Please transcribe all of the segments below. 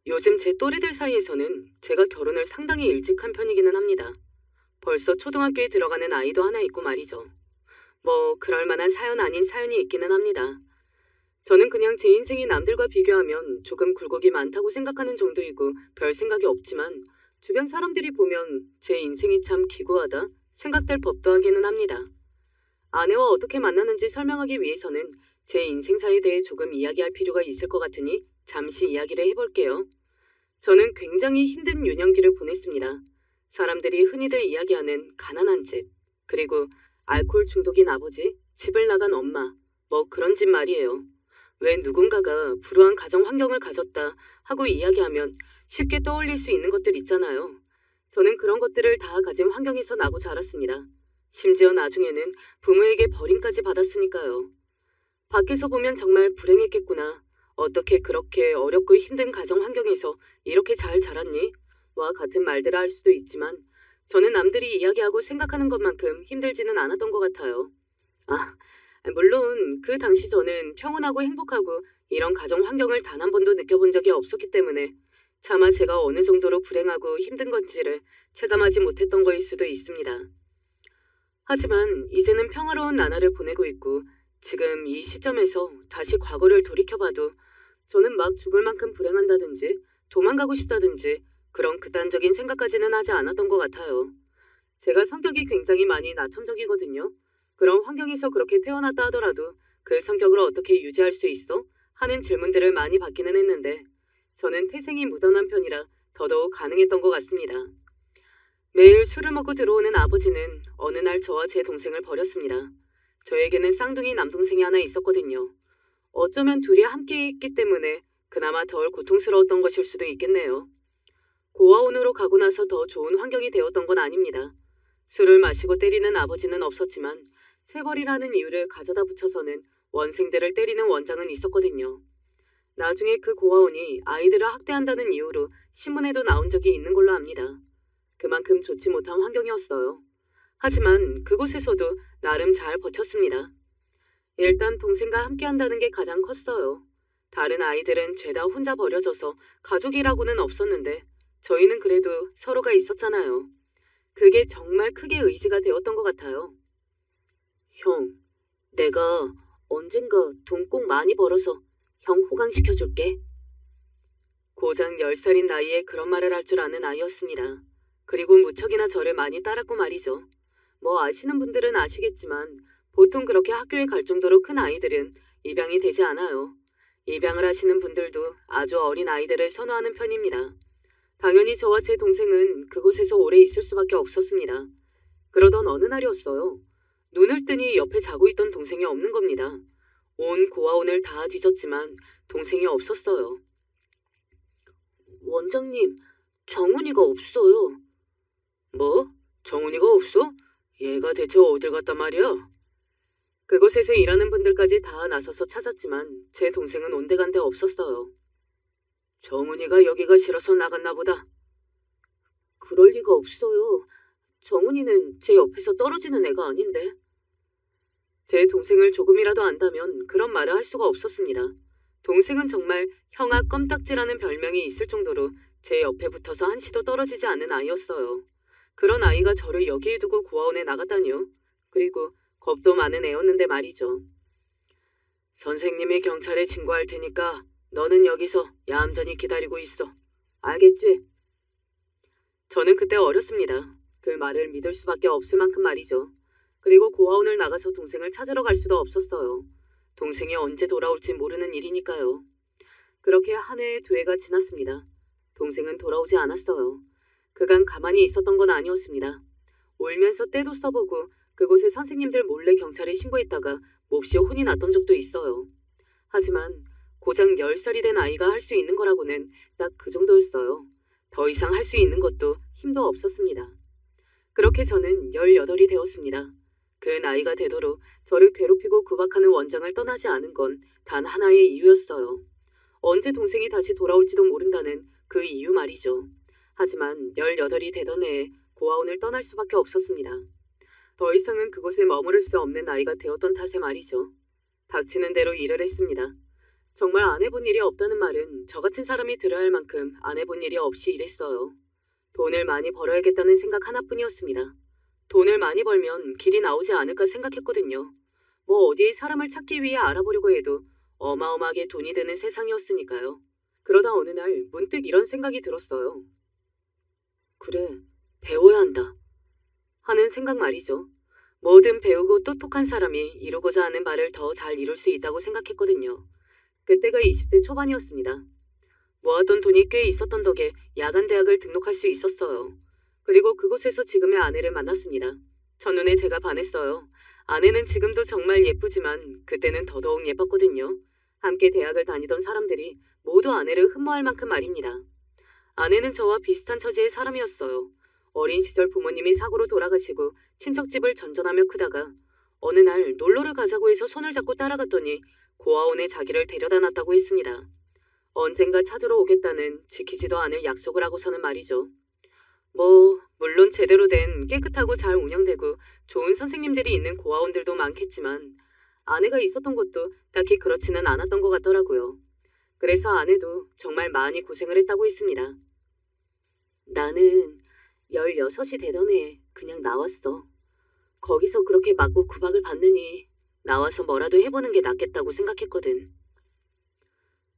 요즘 제 또래들 사이에서는 제가 결혼을 상당히 일찍 한 편이기는 합니다. 벌써 초등학교에 들어가는 아이도 하나 있고 말이죠. 뭐 그럴 만한 사연 아닌 사연이 있기는 합니다. 저는 그냥 제 인생이 남들과 비교하면 조금 굴곡이 많다고 생각하는 정도이고 별 생각이 없지만 주변 사람들이 보면 제 인생이 참 기구하다 생각될 법도 하기는 합니다. 아내와 어떻게 만나는지 설명하기 위해서는 제 인생사에 대해 조금 이야기할 필요가 있을 것 같으니 잠시 이야기를 해볼게요. 저는 굉장히 힘든 유년기를 보냈습니다. 사람들이 흔히들 이야기하는 가난한 집, 그리고 알코올 중독인 아버지, 집을 나간 엄마, 뭐 그런 집 말이에요. 왜 누군가가 불우한 가정 환경을 가졌다 하고 이야기하면 쉽게 떠올릴 수 있는 것들 있잖아요. 저는 그런 것들을 다 가진 환경에서 나고 자랐습니다. 심지어 나중에는 부모에게 버림까지 받았으니까요. 밖에서 보면 정말 불행했겠구나. 어떻게 그렇게 어렵고 힘든 가정 환경에서 이렇게 잘 자랐니? 와 같은 말들을 할 수도 있지만 저는 남들이 이야기하고 생각하는 것만큼 힘들지는 않았던 것 같아요. 아, 물론 그 당시 저는 평온하고 행복하고 이런 가정 환경을 단 한 번도 느껴본 적이 없었기 때문에 차마 제가 어느 정도로 불행하고 힘든 건지를 체감하지 못했던 거일 수도 있습니다. 하지만 이제는 평화로운 나날을 보내고 있고 지금 이 시점에서 다시 과거를 돌이켜봐도 저는 막 죽을 만큼 불행한다든지 도망가고 싶다든지 그런 극단적인 생각까지는 하지 않았던 것 같아요. 제가 성격이 굉장히 많이 나천적이거든요. 그런 환경에서 그렇게 태어났다 하더라도 그 성격을 어떻게 유지할 수 있어? 하는 질문들을 많이 받기는 했는데 저는 태생이 무던한 편이라 더더욱 가능했던 것 같습니다. 매일 술을 먹고 들어오는 아버지는 어느 날 저와 제 동생을 버렸습니다. 저에게는 쌍둥이 남동생이 하나 있었거든요. 어쩌면 둘이 함께 있기 때문에 그나마 덜 고통스러웠던 것일 수도 있겠네요. 고아원으로 가고 나서 더 좋은 환경이 되었던 건 아닙니다. 술을 마시고 때리는 아버지는 없었지만 체벌이라는 이유를 가져다 붙여서는 원생들을 때리는 원장은 있었거든요. 나중에 그 고아원이 아이들을 학대한다는 이유로 신문에도 나온 적이 있는 걸로 압니다. 그만큼 좋지 못한 환경이었어요. 하지만 그곳에서도 나름 잘 버텼습니다. 일단 동생과 함께 한다는 게 가장 컸어요. 다른 아이들은 죄다 혼자 버려져서 가족이라고는 없었는데 저희는 그래도 서로가 있었잖아요. 그게 정말 크게 의지가 되었던 것 같아요. 형, 내가 언젠가 돈 꼭 많이 벌어서 형 호강시켜줄게. 고작 10살인 나이에 그런 말을 할 줄 아는 아이였습니다. 그리고 무척이나 저를 많이 따랐고 말이죠. 뭐 아시는 분들은 아시겠지만 보통 그렇게 학교에 갈 정도로 큰 아이들은 입양이 되지 않아요. 입양을 하시는 분들도 아주 어린 아이들을 선호하는 편입니다. 당연히 저와 제 동생은 그곳에서 오래 있을 수밖에 없었습니다. 그러던 어느 날이었어요. 눈을 뜨니 옆에 자고 있던 동생이 없는 겁니다. 온 고아원을 다 뒤졌지만 동생이 없었어요. 원장님, 정훈이가 없어요. 뭐? 정훈이가 없어? 얘가 대체 어딜 갔단 말이야? 그곳에서 일하는 분들까지 다 나서서 찾았지만 제 동생은 온데간데 없었어요. 정훈이가 여기가 싫어서 나갔나 보다. 그럴 리가 없어요. 정훈이는 제 옆에서 떨어지는 애가 아닌데. 제 동생을 조금이라도 안다면 그런 말을 할 수가 없었습니다. 동생은 정말 형아 껌딱지라는 별명이 있을 정도로 제 옆에 붙어서 한시도 떨어지지 않는 아이였어요. 그런 아이가 저를 여기에 두고 고아원에 나갔다니요. 그리고 겁도 많은 애였는데 말이죠. 선생님이 경찰에 신고할 테니까 너는 여기서 얌전히 기다리고 있어. 알겠지? 저는 그때 어렸습니다. 그 말을 믿을 수밖에 없을 만큼 말이죠. 그리고 고아원을 나가서 동생을 찾으러 갈 수도 없었어요. 동생이 언제 돌아올지 모르는 일이니까요. 그렇게 한 해, 두 해가 지났습니다. 동생은 돌아오지 않았어요. 그간 가만히 있었던 건 아니었습니다. 울면서 떼도 써보고 그곳에 선생님들 몰래 경찰에 신고했다가 몹시 혼이 났던 적도 있어요. 하지만 고작 10살이 된 아이가 할 수 있는 거라고는 딱 그 정도였어요. 더 이상 할 수 있는 것도 힘도 없었습니다. 그렇게 저는 18이 되었습니다. 그 나이가 되도록 저를 괴롭히고 구박하는 원장을 떠나지 않은 건 단 하나의 이유였어요. 언제 동생이 다시 돌아올지도 모른다는 그 이유 말이죠. 하지만 18이 되던 해에 고아원을 떠날 수밖에 없었습니다. 더 이상은 그곳에 머무를 수 없는 나이가 되었던 탓에 말이죠. 닥치는 대로 일을 했습니다. 정말 안 해본 일이 없다는 말은 저 같은 사람이 들어야 할 만큼 안 해본 일이 없이 일했어요. 돈을 많이 벌어야겠다는 생각 하나뿐이었습니다. 돈을 많이 벌면 길이 나오지 않을까 생각했거든요. 뭐 어디에 사람을 찾기 위해 알아보려고 해도 어마어마하게 돈이 드는 세상이었으니까요. 그러다 어느 날 문득 이런 생각이 들었어요. 그래, 배워야 한다 하는 생각 말이죠. 뭐든 배우고 똑똑한 사람이 이루고자 하는 바를 더 잘 이룰 수 있다고 생각했거든요. 그때가 20대 초반이었습니다. 모았던 돈이 꽤 있었던 덕에 야간 대학을 등록할 수 있었어요. 그리고 그곳에서 지금의 아내를 만났습니다. 첫눈에 제가 반했어요. 아내는 지금도 정말 예쁘지만 그때는 더더욱 예뻤거든요. 함께 대학을 다니던 사람들이 모두 아내를 흠모할 만큼 말입니다. 아내는 저와 비슷한 처지의 사람이었어요. 어린 시절 부모님이 사고로 돌아가시고 친척집을 전전하며 크다가 어느 날 놀러를 가자고 해서 손을 잡고 따라갔더니 고아원에 자기를 데려다 놨다고 했습니다. 언젠가 찾으러 오겠다는 지키지도 않을 약속을 하고서는 말이죠. 물론 제대로 된 깨끗하고 잘 운영되고 좋은 선생님들이 있는 고아원들도 많겠지만 아내가 있었던 곳도 딱히 그렇지는 않았던 것 같더라고요. 그래서 아내도 정말 많이 고생을 했다고 했습니다. 나는 16이 되던 해에 그냥 나왔어. 거기서 그렇게 맞고 구박을 받느니 나와서 뭐라도 해보는 게 낫겠다고 생각했거든.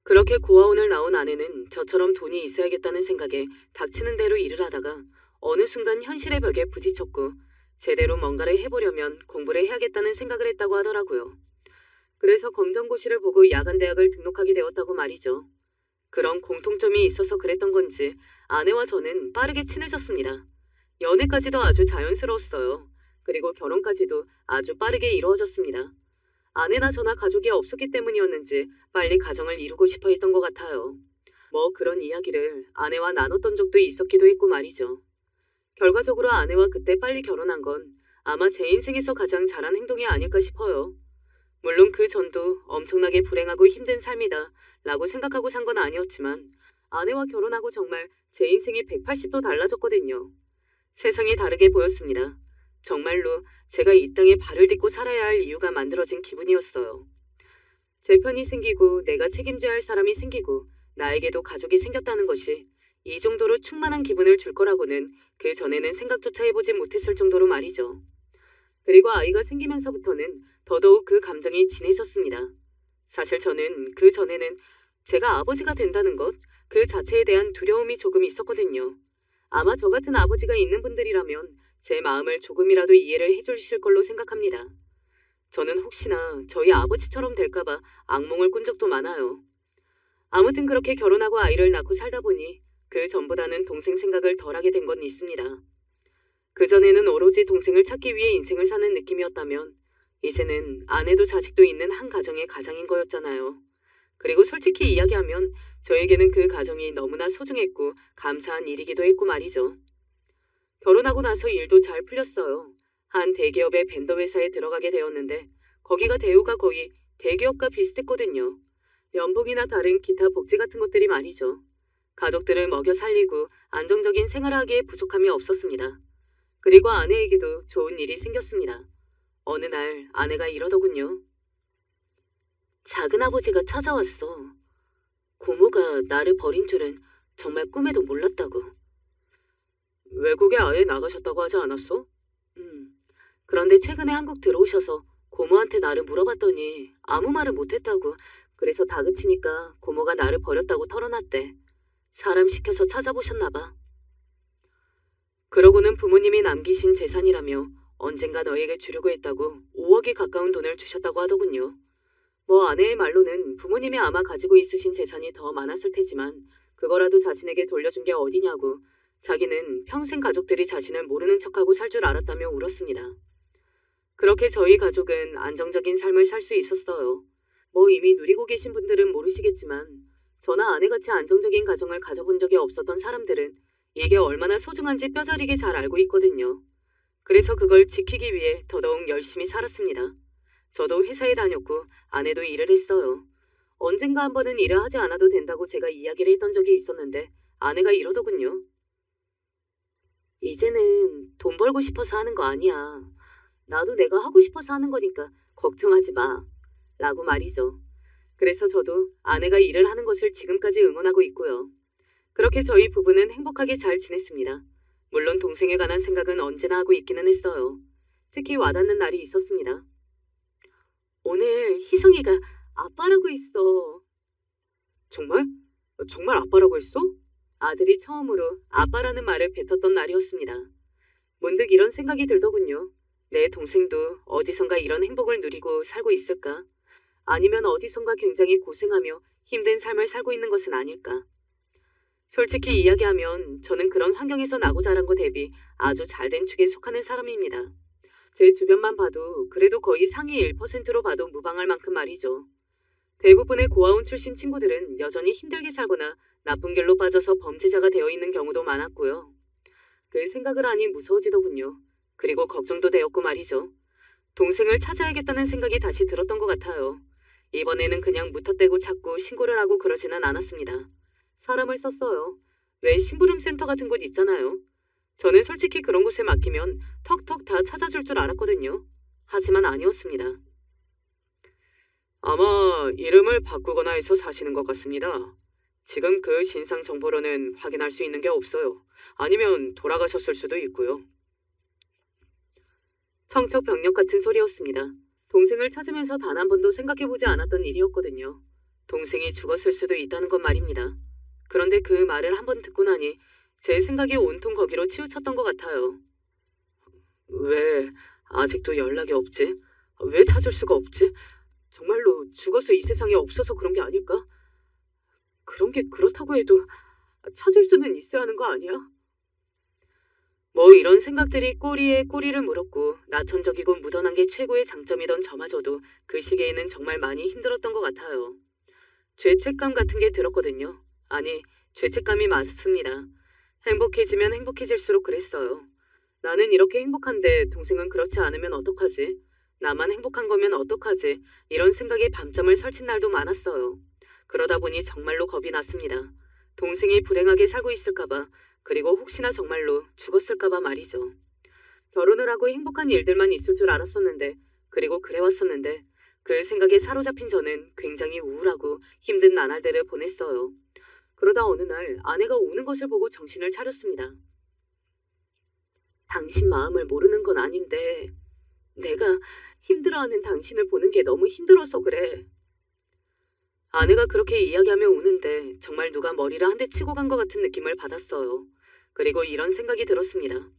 그렇게 고아원을 나온 아내는 저처럼 돈이 있어야겠다는 생각에 닥치는 대로 일을 하다가 어느 순간 현실의 벽에 부딪혔고 제대로 뭔가를 해보려면 공부를 해야겠다는 생각을 했다고 하더라고요. 그래서 검정고시를 보고 야간대학을 등록하게 되었다고 말이죠. 그런 공통점이 있어서 그랬던 건지 아내와 저는 빠르게 친해졌습니다. 연애까지도 아주 자연스러웠어요. 그리고 결혼까지도 아주 빠르게 이루어졌습니다. 아내나 저나 가족이 없었기 때문이었는지 빨리 가정을 이루고 싶어 했던 것 같아요. 그런 이야기를 아내와 나눴던 적도 있었기도 했고 말이죠. 결과적으로 아내와 그때 빨리 결혼한 건 아마 제 인생에서 가장 잘한 행동이 아닐까 싶어요. 물론 그 전도 엄청나게 불행하고 힘든 삶이다 라고 생각하고 산 건 아니었지만 아내와 결혼하고 정말 제 인생이 180도 달라졌거든요. 세상이 다르게 보였습니다. 정말로 제가 이 땅에 발을 딛고 살아야 할 이유가 만들어진 기분이었어요. 제 편이 생기고 내가 책임져야 할 사람이 생기고 나에게도 가족이 생겼다는 것이 이 정도로 충만한 기분을 줄 거라고는 그 전에는 생각조차 해보지 못했을 정도로 말이죠. 그리고 아이가 생기면서부터는 더더욱 그 감정이 진해졌습니다. 사실 저는 그 전에는 제가 아버지가 된다는 것, 그 자체에 대한 두려움이 조금 있었거든요. 아마 저 같은 아버지가 있는 분들이라면 제 마음을 조금이라도 이해를 해주실 걸로 생각합니다. 저는 혹시나 저희 아버지처럼 될까봐 악몽을 꾼 적도 많아요. 아무튼 그렇게 결혼하고 아이를 낳고 살다 보니 그 전보다는 동생 생각을 덜하게 된 건 있습니다. 그전에는 오로지 동생을 찾기 위해 인생을 사는 느낌이었다면 이제는 아내도 자식도 있는 한 가정의 가장인 거였잖아요. 그리고 솔직히 이야기하면 저에게는 그 가정이 너무나 소중했고 감사한 일이기도 했고 말이죠. 결혼하고 나서 일도 잘 풀렸어요. 한 대기업의 벤더 회사에 들어가게 되었는데 거기가 대우가 거의 대기업과 비슷했거든요. 연봉이나 다른 기타 복지 같은 것들이 말이죠. 가족들을 먹여 살리고 안정적인 생활을 하기에 부족함이 없었습니다. 그리고 아내에게도 좋은 일이 생겼습니다. 어느 날 아내가 이러더군요. 작은아버지가 찾아왔어. 고모가 나를 버린 줄은 정말 꿈에도 몰랐다고. 외국에 아예 나가셨다고 하지 않았어? 그런데 최근에 한국 들어오셔서 고모한테 나를 물어봤더니 아무 말을 못했다고. 그래서 다그치니까 고모가 나를 버렸다고 털어놨대. 사람 시켜서 찾아보셨나 봐. 그러고는 부모님이 남기신 재산이라며 언젠가 너에게 주려고 했다고 5억에 가까운 돈을 주셨다고 하더군요. 아내의 말로는 부모님이 아마 가지고 있으신 재산이 더 많았을 테지만 그거라도 자신에게 돌려준 게 어디냐고 자기는 평생 가족들이 자신을 모르는 척하고 살 줄 알았다며 울었습니다. 그렇게 저희 가족은 안정적인 삶을 살 수 있었어요. 이미 누리고 계신 분들은 모르시겠지만 저나 아내같이 안정적인 가정을 가져본 적이 없었던 사람들은 이게 얼마나 소중한지 뼈저리게 잘 알고 있거든요. 그래서 그걸 지키기 위해 더더욱 열심히 살았습니다. 저도 회사에 다녔고 아내도 일을 했어요. 언젠가 한 번은 일을 하지 않아도 된다고 제가 이야기를 했던 적이 있었는데 아내가 이러더군요. 이제는 돈 벌고 싶어서 하는 거 아니야. 나도 내가 하고 싶어서 하는 거니까 걱정하지 마. 라고 말이죠. 그래서 저도 아내가 일을 하는 것을 지금까지 응원하고 있고요. 그렇게 저희 부부는 행복하게 잘 지냈습니다. 물론 동생에 관한 생각은 언제나 하고 있기는 했어요. 특히 와닿는 날이 있었습니다. 오늘 희성이가 아빠라고 했어. 정말? 정말 아빠라고 했어? 아들이 처음으로 아빠라는 말을 뱉었던 날이었습니다. 문득 이런 생각이 들더군요. 내 동생도 어디선가 이런 행복을 누리고 살고 있을까? 아니면 어디선가 굉장히 고생하며 힘든 삶을 살고 있는 것은 아닐까? 솔직히 이야기하면 저는 그런 환경에서 나고 자란 것 대비 아주 잘된 축에 속하는 사람입니다. 제 주변만 봐도 그래도 거의 상위 1%로 봐도 무방할 만큼 말이죠. 대부분의 고아원 출신 친구들은 여전히 힘들게 살거나 나쁜 길로 빠져서 범죄자가 되어 있는 경우도 많았고요. 그 생각을 하니 무서워지더군요. 그리고 걱정도 되었고 말이죠. 동생을 찾아야겠다는 생각이 다시 들었던 것 같아요. 이번에는 그냥 무턱대고 찾고 신고를 하고 그러지는 않았습니다. 사람을 썼어요. 왜 심부름 센터 같은 곳 있잖아요. 저는 솔직히 그런 곳에 맡기면 턱턱 다 찾아줄 줄 알았거든요. 하지만 아니었습니다. 아마 이름을 바꾸거나 해서 사시는 것 같습니다. 지금 그 신상 정보로는 확인할 수 있는 게 없어요. 아니면 돌아가셨을 수도 있고요. 청천벽력 같은 소리였습니다. 동생을 찾으면서 단 한 번도 생각해보지 않았던 일이었거든요. 동생이 죽었을 수도 있다는 건 말입니다. 그런데 그 말을 한 번 듣고 나니 제 생각이 온통 거기로 치우쳤던 것 같아요. 왜 아직도 연락이 없지? 왜 찾을 수가 없지? 정말로 죽어서 이 세상에 없어서 그런 게 아닐까? 그런 게 그렇다고 해도 찾을 수는 있어야 하는 거 아니야? 뭐 이런 생각들이 꼬리에 꼬리를 물었고 나천적이고 무던한 게 최고의 장점이던 저마저도 그 시기에는 정말 많이 힘들었던 것 같아요. 죄책감 같은 게 들었거든요. 아니, 죄책감이 맞습니다. 행복해지면 행복해질수록 그랬어요. 나는 이렇게 행복한데 동생은 그렇지 않으면 어떡하지? 나만 행복한 거면 어떡하지? 이런 생각에 밤잠을 설친 날도 많았어요. 그러다 보니 정말로 겁이 났습니다. 동생이 불행하게 살고 있을까봐, 그리고 혹시나 정말로 죽었을까봐 말이죠. 결혼을 하고 행복한 일들만 있을 줄 알았었는데, 그리고 그래왔었는데, 그 생각에 사로잡힌 저는 굉장히 우울하고 힘든 나날들을 보냈어요. 그러다 어느 날 아내가 우는 것을 보고 정신을 차렸습니다. 당신 마음을 모르는 건 아닌데 내가 힘들어하는 당신을 보는 게 너무 힘들어서 그래. 아내가 그렇게 이야기하며 우는데 정말 누가 머리를 한 대 치고 간 것 같은 느낌을 받았어요. 그리고 이런 생각이 들었습니다.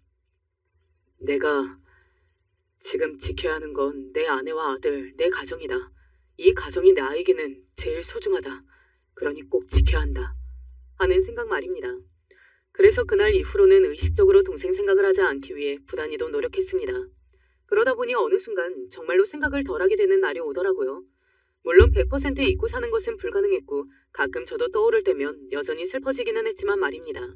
내가 지금 지켜야 하는 건 내 아내와 아들, 내 가정이다. 이 가정이 나에게는 제일 소중하다. 그러니 꼭 지켜야 한다. 하는 생각 말입니다. 그래서 그날 이후로는 의식적으로 동생 생각을 하지 않기 위해 부단히도 노력했습니다. 그러다 보니 어느 순간 정말로 생각을 덜하게 되는 날이 오더라고요. 물론 100% 잊고 사는 것은 불가능했고 가끔 저도 떠오를 때면 여전히 슬퍼지기는 했지만 말입니다.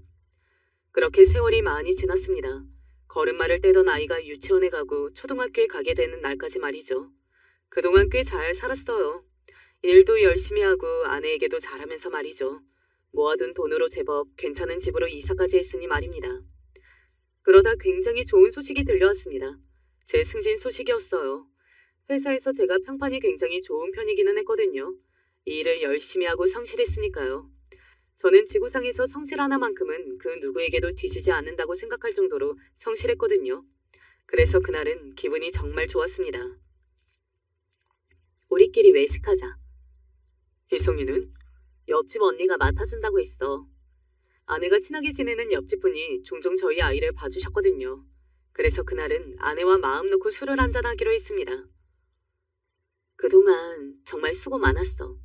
그렇게 세월이 많이 지났습니다. 걸음마를 떼던 아이가 유치원에 가고 초등학교에 가게 되는 날까지 말이죠. 그동안 꽤 잘 살았어요. 일도 열심히 하고 아내에게도 잘하면서 말이죠. 모아둔 돈으로 제법 괜찮은 집으로 이사까지 했으니 말입니다. 그러다 굉장히 좋은 소식이 들려왔습니다. 제 승진 소식이었어요. 회사에서 제가 평판이 굉장히 좋은 편이기는 했거든요. 이 일을 열심히 하고 성실했으니까요. 저는 지구상에서 성실 하나만큼은 그 누구에게도 뒤지지 않는다고 생각할 정도로 성실했거든요. 그래서 그날은 기분이 정말 좋았습니다. 우리끼리 외식하자. 희성이는? 옆집 언니가 맡아준다고 했어. 아내가 친하게 지내는 옆집 분이 종종 저희 아이를 봐주셨거든요. 그래서 그날은 아내와 마음 놓고 술을 한잔하기로 했습니다. 그동안 정말 수고 많았어.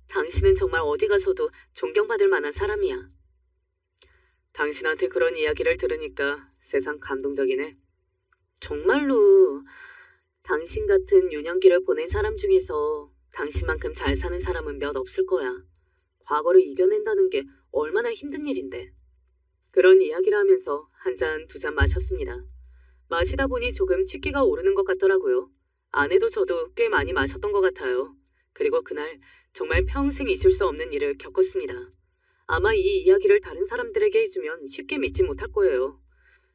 당신은 정말 어디 가서도 존경받을 만한 사람이야. 당신한테 그런 이야기를 들으니까 세상 감동적이네. 정말로 당신 같은 유년기를 보낸 사람 중에서 당신만큼 잘 사는 사람은 몇 없을 거야. 과거를 이겨낸다는 게 얼마나 힘든 일인데. 그런 이야기를 하면서 한 잔, 두 잔 마셨습니다. 마시다 보니 조금 취기가 오르는 것 같더라고요. 아내도 저도 꽤 많이 마셨던 것 같아요. 그리고 그날 정말 평생 잊을 수 없는 일을 겪었습니다. 아마 이 이야기를 다른 사람들에게 해주면 쉽게 믿지 못할 거예요.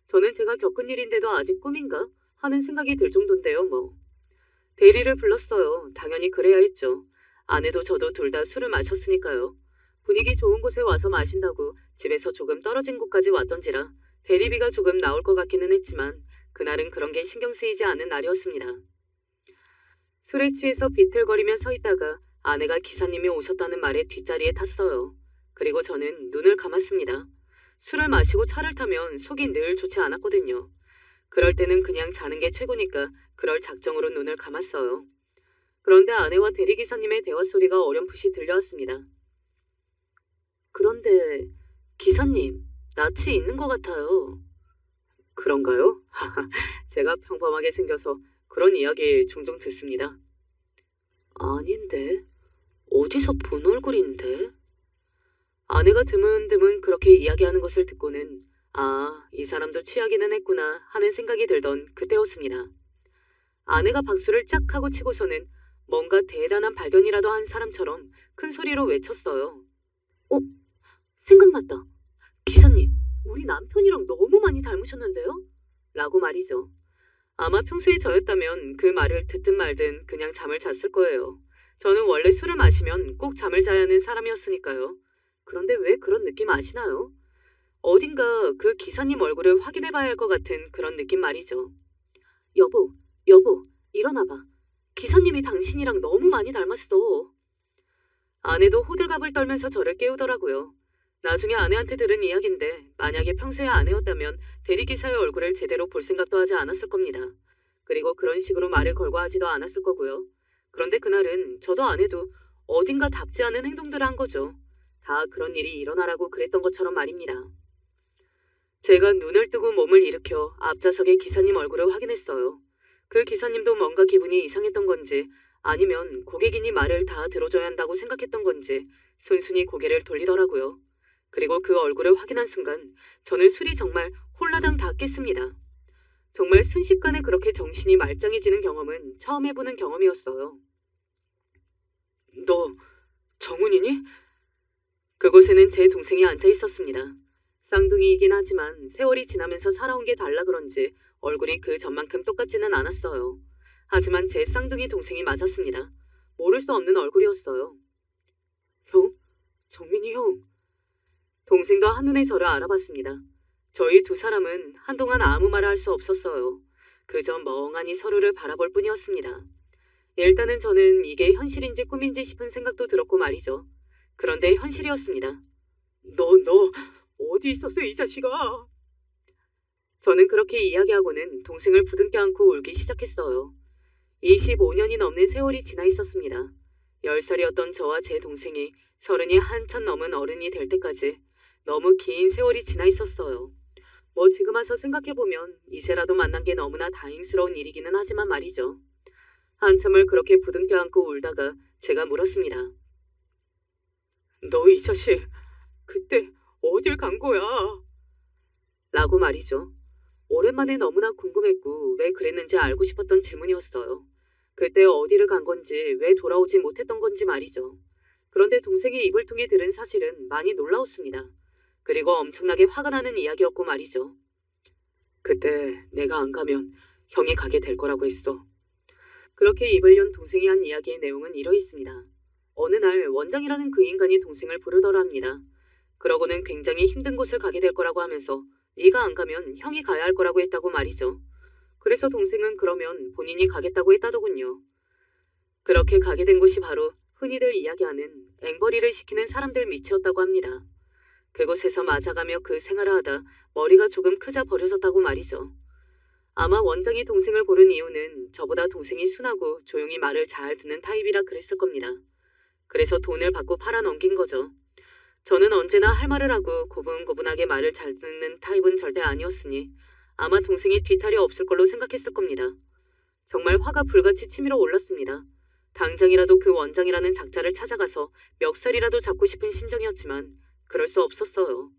저는 제가 겪은 일인데도 아직 꿈인가 하는 생각이 들 정도인데요, 뭐. 대리를 불렀어요. 당연히 그래야 했죠. 아내도 저도 둘 다 술을 마셨으니까요. 분위기 좋은 곳에 와서 마신다고 집에서 조금 떨어진 곳까지 왔던지라 대리비가 조금 나올 것 같기는 했지만 그날은 그런 게 신경 쓰이지 않은 날이었습니다. 술에 취해서 비틀거리며 서 있다가 아내가 기사님이 오셨다는 말에 뒷자리에 탔어요. 그리고 저는 눈을 감았습니다. 술을 마시고 차를 타면 속이 늘 좋지 않았거든요. 그럴 때는 그냥 자는 게 최고니까 그럴 작정으로 눈을 감았어요. 그런데 아내와 대리기사님의 대화 소리가 어렴풋이 들려왔습니다. 그런데 기사님, 낯이 있는 것 같아요. 그런가요? 제가 평범하게 생겨서 그런 이야기 종종 듣습니다. 아닌데, 어디서 본 얼굴인데? 아내가 드문드문 그렇게 이야기하는 것을 듣고는 이 사람도 취하기는 했구나 하는 생각이 들던 그때였습니다. 아내가 박수를 짝 하고 치고서는 뭔가 대단한 발견이라도 한 사람처럼 큰 소리로 외쳤어요. 생각났다. 기사님, 우리 남편이랑 너무 많이 닮으셨는데요? 라고 말이죠. 아마 평소에 저였다면 그 말을 듣든 말든 그냥 잠을 잤을 거예요. 저는 원래 술을 마시면 꼭 잠을 자야 하는 사람이었으니까요. 그런데 왜 그런 느낌 아시나요? 어딘가 그 기사님 얼굴을 확인해 봐야 할 것 같은 그런 느낌 말이죠. 여보, 일어나봐. 기사님이 당신이랑 너무 많이 닮았어. 아내도 호들갑을 떨면서 저를 깨우더라고요. 나중에 아내한테 들은 이야기인데 만약에 평소에 아내였다면 대리기사의 얼굴을 제대로 볼 생각도 하지 않았을 겁니다. 그리고 그런 식으로 말을 걸고 하지도 않았을 거고요. 그런데 그날은 저도 아내도 어딘가 답지 않은 행동들을 한 거죠. 다 그런 일이 일어나라고 그랬던 것처럼 말입니다. 제가 눈을 뜨고 몸을 일으켜 앞좌석의 기사님 얼굴을 확인했어요. 그 기사님도 뭔가 기분이 이상했던 건지 아니면 고객이니 말을 다 들어줘야 한다고 생각했던 건지 순순히 고개를 돌리더라고요. 그리고 그 얼굴을 확인한 순간 저는 술이 정말 홀라당 다 깼습니다. 정말 순식간에 그렇게 정신이 말짱해지는 경험은 처음 해보는 경험이었어요. 너 정훈이니? 그곳에는 제 동생이 앉아 있었습니다. 쌍둥이이긴 하지만 세월이 지나면서 살아온 게 달라 그런지 얼굴이 그 전만큼 똑같지는 않았어요. 하지만 제 쌍둥이 동생이 맞았습니다. 모를 수 없는 얼굴이었어요. 형? 정민이 형. 동생도 한눈에 저를 알아봤습니다. 저희 두 사람은 한동안 아무 말을 할 수 없었어요. 그저 멍하니 서로를 바라볼 뿐이었습니다. 일단은 저는 이게 현실인지 꿈인지 싶은 생각도 들었고 말이죠. 그런데 현실이었습니다. 너 어디 있었어 이 자식아? 저는 그렇게 이야기하고는 동생을 부둥켜 안고 울기 시작했어요. 25년이 넘는 세월이 지나 있었습니다. 10살이었던 저와 제 동생이 30이 한참 넘은 어른이 될 때까지 너무 긴 세월이 지나 있었어요. 뭐 지금 와서 생각해보면 이제라도 만난 게 너무나 다행스러운 일이기는 하지만 말이죠. 한참을 그렇게 부둥켜 안고 울다가 제가 물었습니다. 너 이 자식, 그때 어딜 간 거야? 라고 말이죠. 오랜만에 너무나 궁금했고 왜 그랬는지 알고 싶었던 질문이었어요. 그때 어디를 간 건지 왜 돌아오지 못했던 건지 말이죠. 그런데 동생이 입을 통해 들은 사실은 많이 놀라웠습니다. 그리고 엄청나게 화가 나는 이야기였고 말이죠. 그때 내가 안 가면 형이 가게 될 거라고 했어. 그렇게 입을 연 동생이 한 이야기의 내용은 이러했습니다. 어느 날 원장이라는 그 인간이 동생을 부르더랍니다. 그러고는 굉장히 힘든 곳을 가게 될 거라고 하면서 네가 안 가면 형이 가야 할 거라고 했다고 말이죠. 그래서 동생은 그러면 본인이 가겠다고 했다더군요. 그렇게 가게 된 곳이 바로 흔히들 이야기하는 앵벌이를 시키는 사람들 밑이었다고 합니다. 그곳에서 맞아가며 그 생활을 하다 머리가 조금 크자 버려졌다고 말이죠. 아마 원장이 동생을 고른 이유는 저보다 동생이 순하고 조용히 말을 잘 듣는 타입이라 그랬을 겁니다. 그래서 돈을 받고 팔아 넘긴 거죠. 저는 언제나 할 말을 하고 고분고분하게 말을 잘 듣는 타입은 절대 아니었으니 아마 동생이 뒤탈이 없을 걸로 생각했을 겁니다. 정말 화가 불같이 치밀어 올랐습니다. 당장이라도 그 원장이라는 작자를 찾아가서 멱살이라도 잡고 싶은 심정이었지만 그럴 수 없었어요.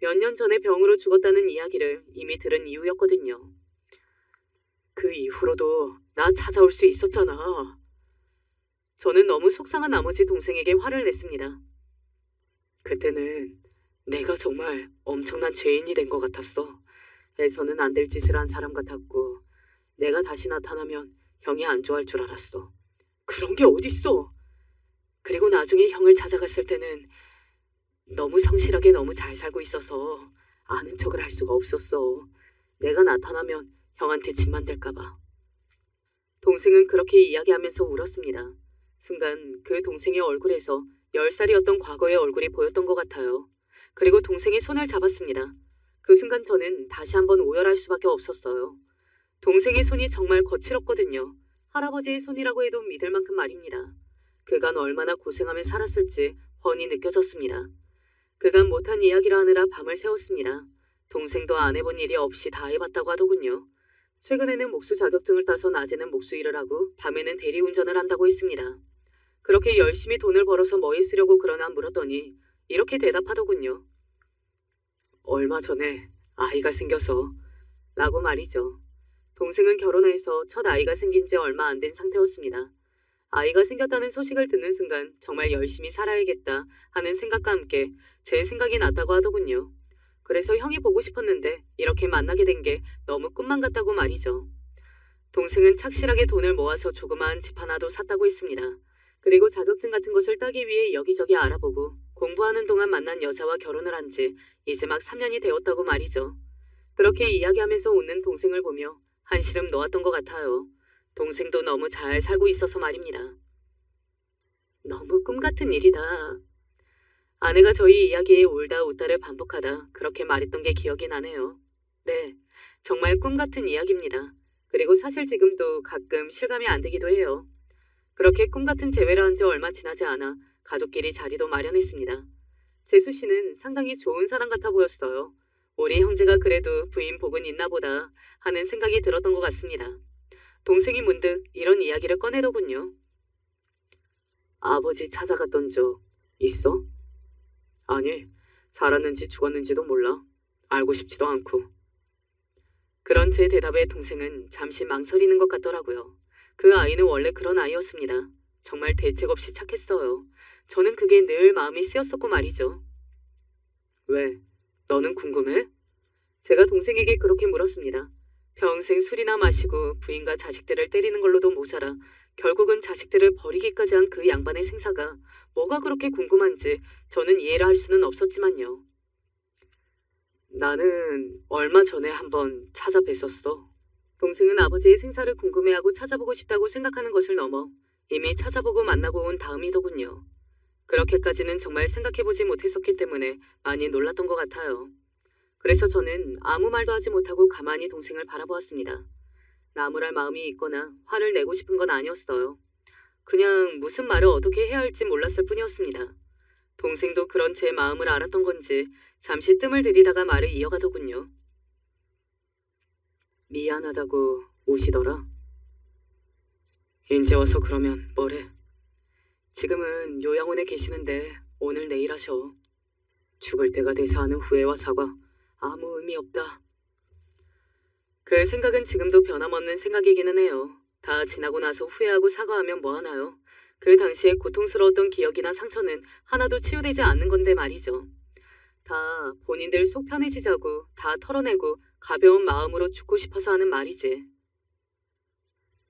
몇 년 전에 병으로 죽었다는 이야기를 이미 들은 이유였거든요. 그 이후로도 나 찾아올 수 있었잖아. 저는 너무 속상한 나머지 동생에게 화를 냈습니다. 그때는 내가 정말 엄청난 죄인이 된 것 같았어. 해서는 안 될 짓을 한 사람 같았고 내가 다시 나타나면 형이 안 좋아할 줄 알았어. 그런 게 어딨어. 그리고 나중에 형을 찾아갔을 때는 너무 성실하게 너무 잘 살고 있어서 아는 척을 할 수가 없었어. 내가 나타나면 형한테 짐만 될까봐. 동생은 그렇게 이야기하면서 울었습니다. 순간 그 동생의 얼굴에서 10살이었던 과거의 얼굴이 보였던 것 같아요. 그리고 동생의 손을 잡았습니다. 그 순간 저는 다시 한번 오열할 수밖에 없었어요. 동생의 손이 정말 거칠었거든요. 할아버지의 손이라고 해도 믿을 만큼 말입니다. 그간 얼마나 고생하며 살았을지 훤히 느껴졌습니다. 그간 못한 이야기를 하느라 밤을 새웠습니다. 동생도 안 해본 일이 없이 다 해봤다고 하더군요. 최근에는 목수 자격증을 따서 낮에는 목수 일을 하고 밤에는 대리운전을 한다고 했습니다. 그렇게 열심히 돈을 벌어서 뭐에 쓰려고 그러나 물었더니 이렇게 대답하더군요. 얼마 전에 아이가 생겨서 라고 말이죠. 동생은 결혼해서 첫 아이가 생긴 지 얼마 안 된 상태였습니다. 아이가 생겼다는 소식을 듣는 순간 정말 열심히 살아야겠다 하는 생각과 함께 제 생각이 났다고 하더군요. 그래서 형이 보고 싶었는데 이렇게 만나게 된 게 너무 꿈만 같다고 말이죠. 동생은 착실하게 돈을 모아서 조그마한 집 하나도 샀다고 했습니다. 그리고 자격증 같은 것을 따기 위해 여기저기 알아보고 공부하는 동안 만난 여자와 결혼을 한 지 이제 막 3년이 되었다고 말이죠. 그렇게 이야기하면서 웃는 동생을 보며 한시름 놓았던 것 같아요. 동생도 너무 잘 살고 있어서 말입니다. 너무 꿈 같은 일이다. 아내가 저희 이야기에 울다 웃다를 반복하다 그렇게 말했던 게 기억이 나네요. 네, 정말 꿈 같은 이야기입니다. 그리고 사실 지금도 가끔 실감이 안 되기도 해요. 그렇게 꿈 같은 재회를 한 지 얼마 지나지 않아 가족끼리 자리도 마련했습니다. 재수 씨는 상당히 좋은 사람 같아 보였어요. 우리 형제가 그래도 부인 복은 있나 보다 하는 생각이 들었던 것 같습니다. 동생이 문득 이런 이야기를 꺼내더군요. 아버지 찾아갔던 적 있어? 아니, 살았는지 죽었는지도 몰라. 알고 싶지도 않고. 그런 제 대답에 동생은 잠시 망설이는 것 같더라고요. 그 아이는 원래 그런 아이였습니다. 정말 대책 없이 착했어요. 저는 그게 늘 마음이 쓰였었고 말이죠. 왜? 너는 궁금해? 제가 동생에게 그렇게 물었습니다. 평생 술이나 마시고 부인과 자식들을 때리는 걸로도 모자라 결국은 자식들을 버리기까지 한 그 양반의 생사가 뭐가 그렇게 궁금한지 저는 이해를 할 수는 없었지만요. 나는 얼마 전에 한번 찾아뵀었어. 동생은 아버지의 생사를 궁금해하고 찾아보고 싶다고 생각하는 것을 넘어 이미 찾아보고 만나고 온 다음이더군요. 그렇게까지는 정말 생각해보지 못했었기 때문에 많이 놀랐던 것 같아요. 그래서 저는 아무 말도 하지 못하고 가만히 동생을 바라보았습니다. 나무랄 마음이 있거나 화를 내고 싶은 건 아니었어요. 그냥 무슨 말을 어떻게 해야 할지 몰랐을 뿐이었습니다. 동생도 그런 제 마음을 알았던 건지 잠시 뜸을 들이다가 말을 이어가더군요. 미안하다고 오시더라. 인제 와서 그러면 뭐래? 지금은 요양원에 계시는데 오늘 내일 하셔. 죽을 때가 돼서 하는 후회와 사과 아무 의미 없다. 그 생각은 지금도 변함없는 생각이기는 해요. 다 지나고 나서 후회하고 사과하면 뭐하나요? 그 당시에 고통스러웠던 기억이나 상처는 하나도 치유되지 않는 건데 말이죠. 다 본인들 속 편해지자고 다 털어내고 가벼운 마음으로 죽고 싶어서 하는 말이지.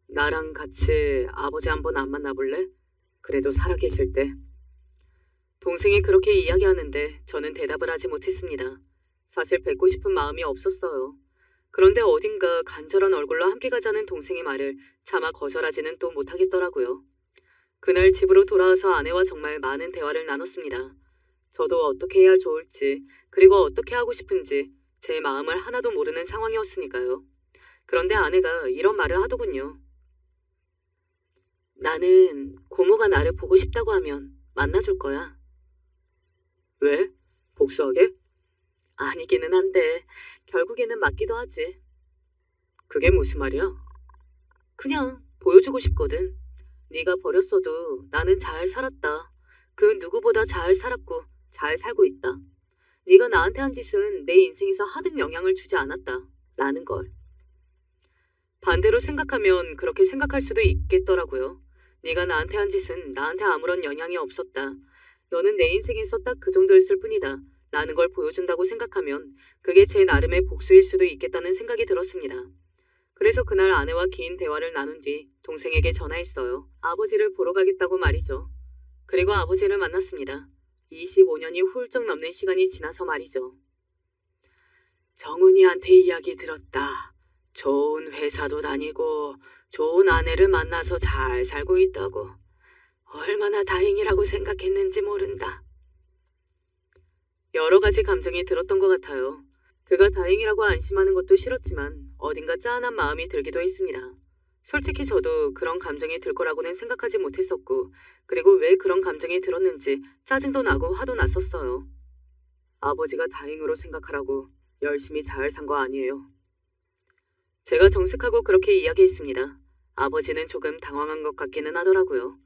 나랑 같이 아버지 한번 안 만나볼래? 그래도 살아계실 때. 동생이 그렇게 이야기하는데 저는 대답을 하지 못했습니다. 사실 뵙고 싶은 마음이 없었어요. 그런데 어딘가 간절한 얼굴로 함께 가자는 동생의 말을 차마 거절하지는 또 못하겠더라고요. 그날 집으로 돌아와서 아내와 정말 많은 대화를 나눴습니다. 저도 어떻게 해야 좋을지 그리고 어떻게 하고 싶은지 제 마음을 하나도 모르는 상황이었으니까요. 그런데 아내가 이런 말을 하더군요. 나는 고모가 나를 보고 싶다고 하면 만나줄 거야. 왜? 복수하게? 아니기는 한데 결국에는 맞기도 하지. 그게 무슨 말이야? 그냥 보여주고 싶거든. 네가 버렸어도 나는 잘 살았다. 그 누구보다 잘 살았고 잘 살고 있다. 네가 나한테 한 짓은 내 인생에서 하등 영향을 주지 않았다. 라는 걸. 반대로 생각하면 그렇게 생각할 수도 있겠더라고요. 네가 나한테 한 짓은 나한테 아무런 영향이 없었다. 너는 내 인생에서 딱 그 정도였을 뿐이다. 라는 걸 보여준다고 생각하면 그게 제 나름의 복수일 수도 있겠다는 생각이 들었습니다. 그래서 그날 아내와 긴 대화를 나눈 뒤 동생에게 전화했어요. 아버지를 보러 가겠다고 말이죠. 그리고 아버지를 만났습니다. 25년이 훌쩍 넘는 시간이 지나서 말이죠. 정은이한테 이야기 들었다. 좋은 회사도 다니고 좋은 아내를 만나서 잘 살고 있다고. 얼마나 다행이라고 생각했는지 모른다. 여러 가지 감정이 들었던 것 같아요. 그가 다행이라고 안심하는 것도 싫었지만 어딘가 짠한 마음이 들기도 했습니다. 솔직히 저도 그런 감정이 들 거라고는 생각하지 못했었고, 그리고 왜 그런 감정이 들었는지 짜증도 나고 화도 났었어요. 아버지가 다행으로 생각하라고 열심히 잘 산 거 아니에요. 제가 정색하고 그렇게 이야기했습니다. 아버지는 조금 당황한 것 같기는 하더라고요.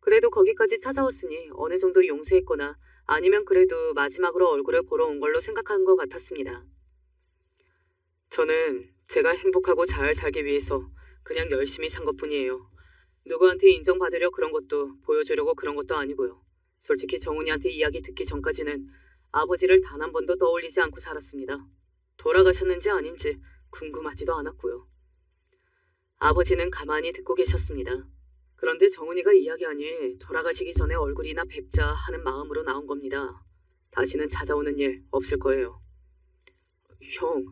그래도 거기까지 찾아왔으니 어느 정도 용서했거나 아니면 그래도 마지막으로 얼굴을 보러 온 걸로 생각한 것 같았습니다. 저는 제가 행복하고 잘 살기 위해서 그냥 열심히 산 것뿐이에요. 누구한테 인정받으려 그런 것도 보여주려고 그런 것도 아니고요. 솔직히 정훈이한테 이야기 듣기 전까지는 아버지를 단 한 번도 떠올리지 않고 살았습니다. 돌아가셨는지 아닌지 궁금하지도 않았고요. 아버지는 가만히 듣고 계셨습니다. 그런데 정훈이가 이야기하니 돌아가시기 전에 얼굴이나 뵙자 하는 마음으로 나온 겁니다. 다시는 찾아오는 일 없을 거예요. 형,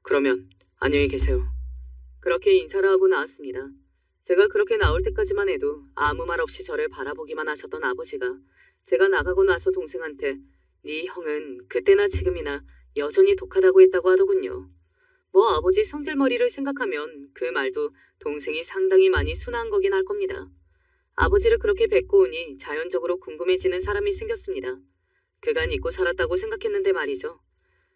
그러면 안녕히 계세요. 그렇게 인사를 하고 나왔습니다. 제가 그렇게 나올 때까지만 해도 아무 말 없이 저를 바라보기만 하셨던 아버지가 제가 나가고 나서 동생한테 네 형은 그때나 지금이나 여전히 독하다고 했다고 하더군요. 뭐 아버지 성질머리를 생각하면 그 말도 동생이 상당히 많이 순화한 거긴 할 겁니다. 아버지를 그렇게 뵙고 오니 자연적으로 궁금해지는 사람이 생겼습니다. 그간 잊고 살았다고 생각했는데 말이죠.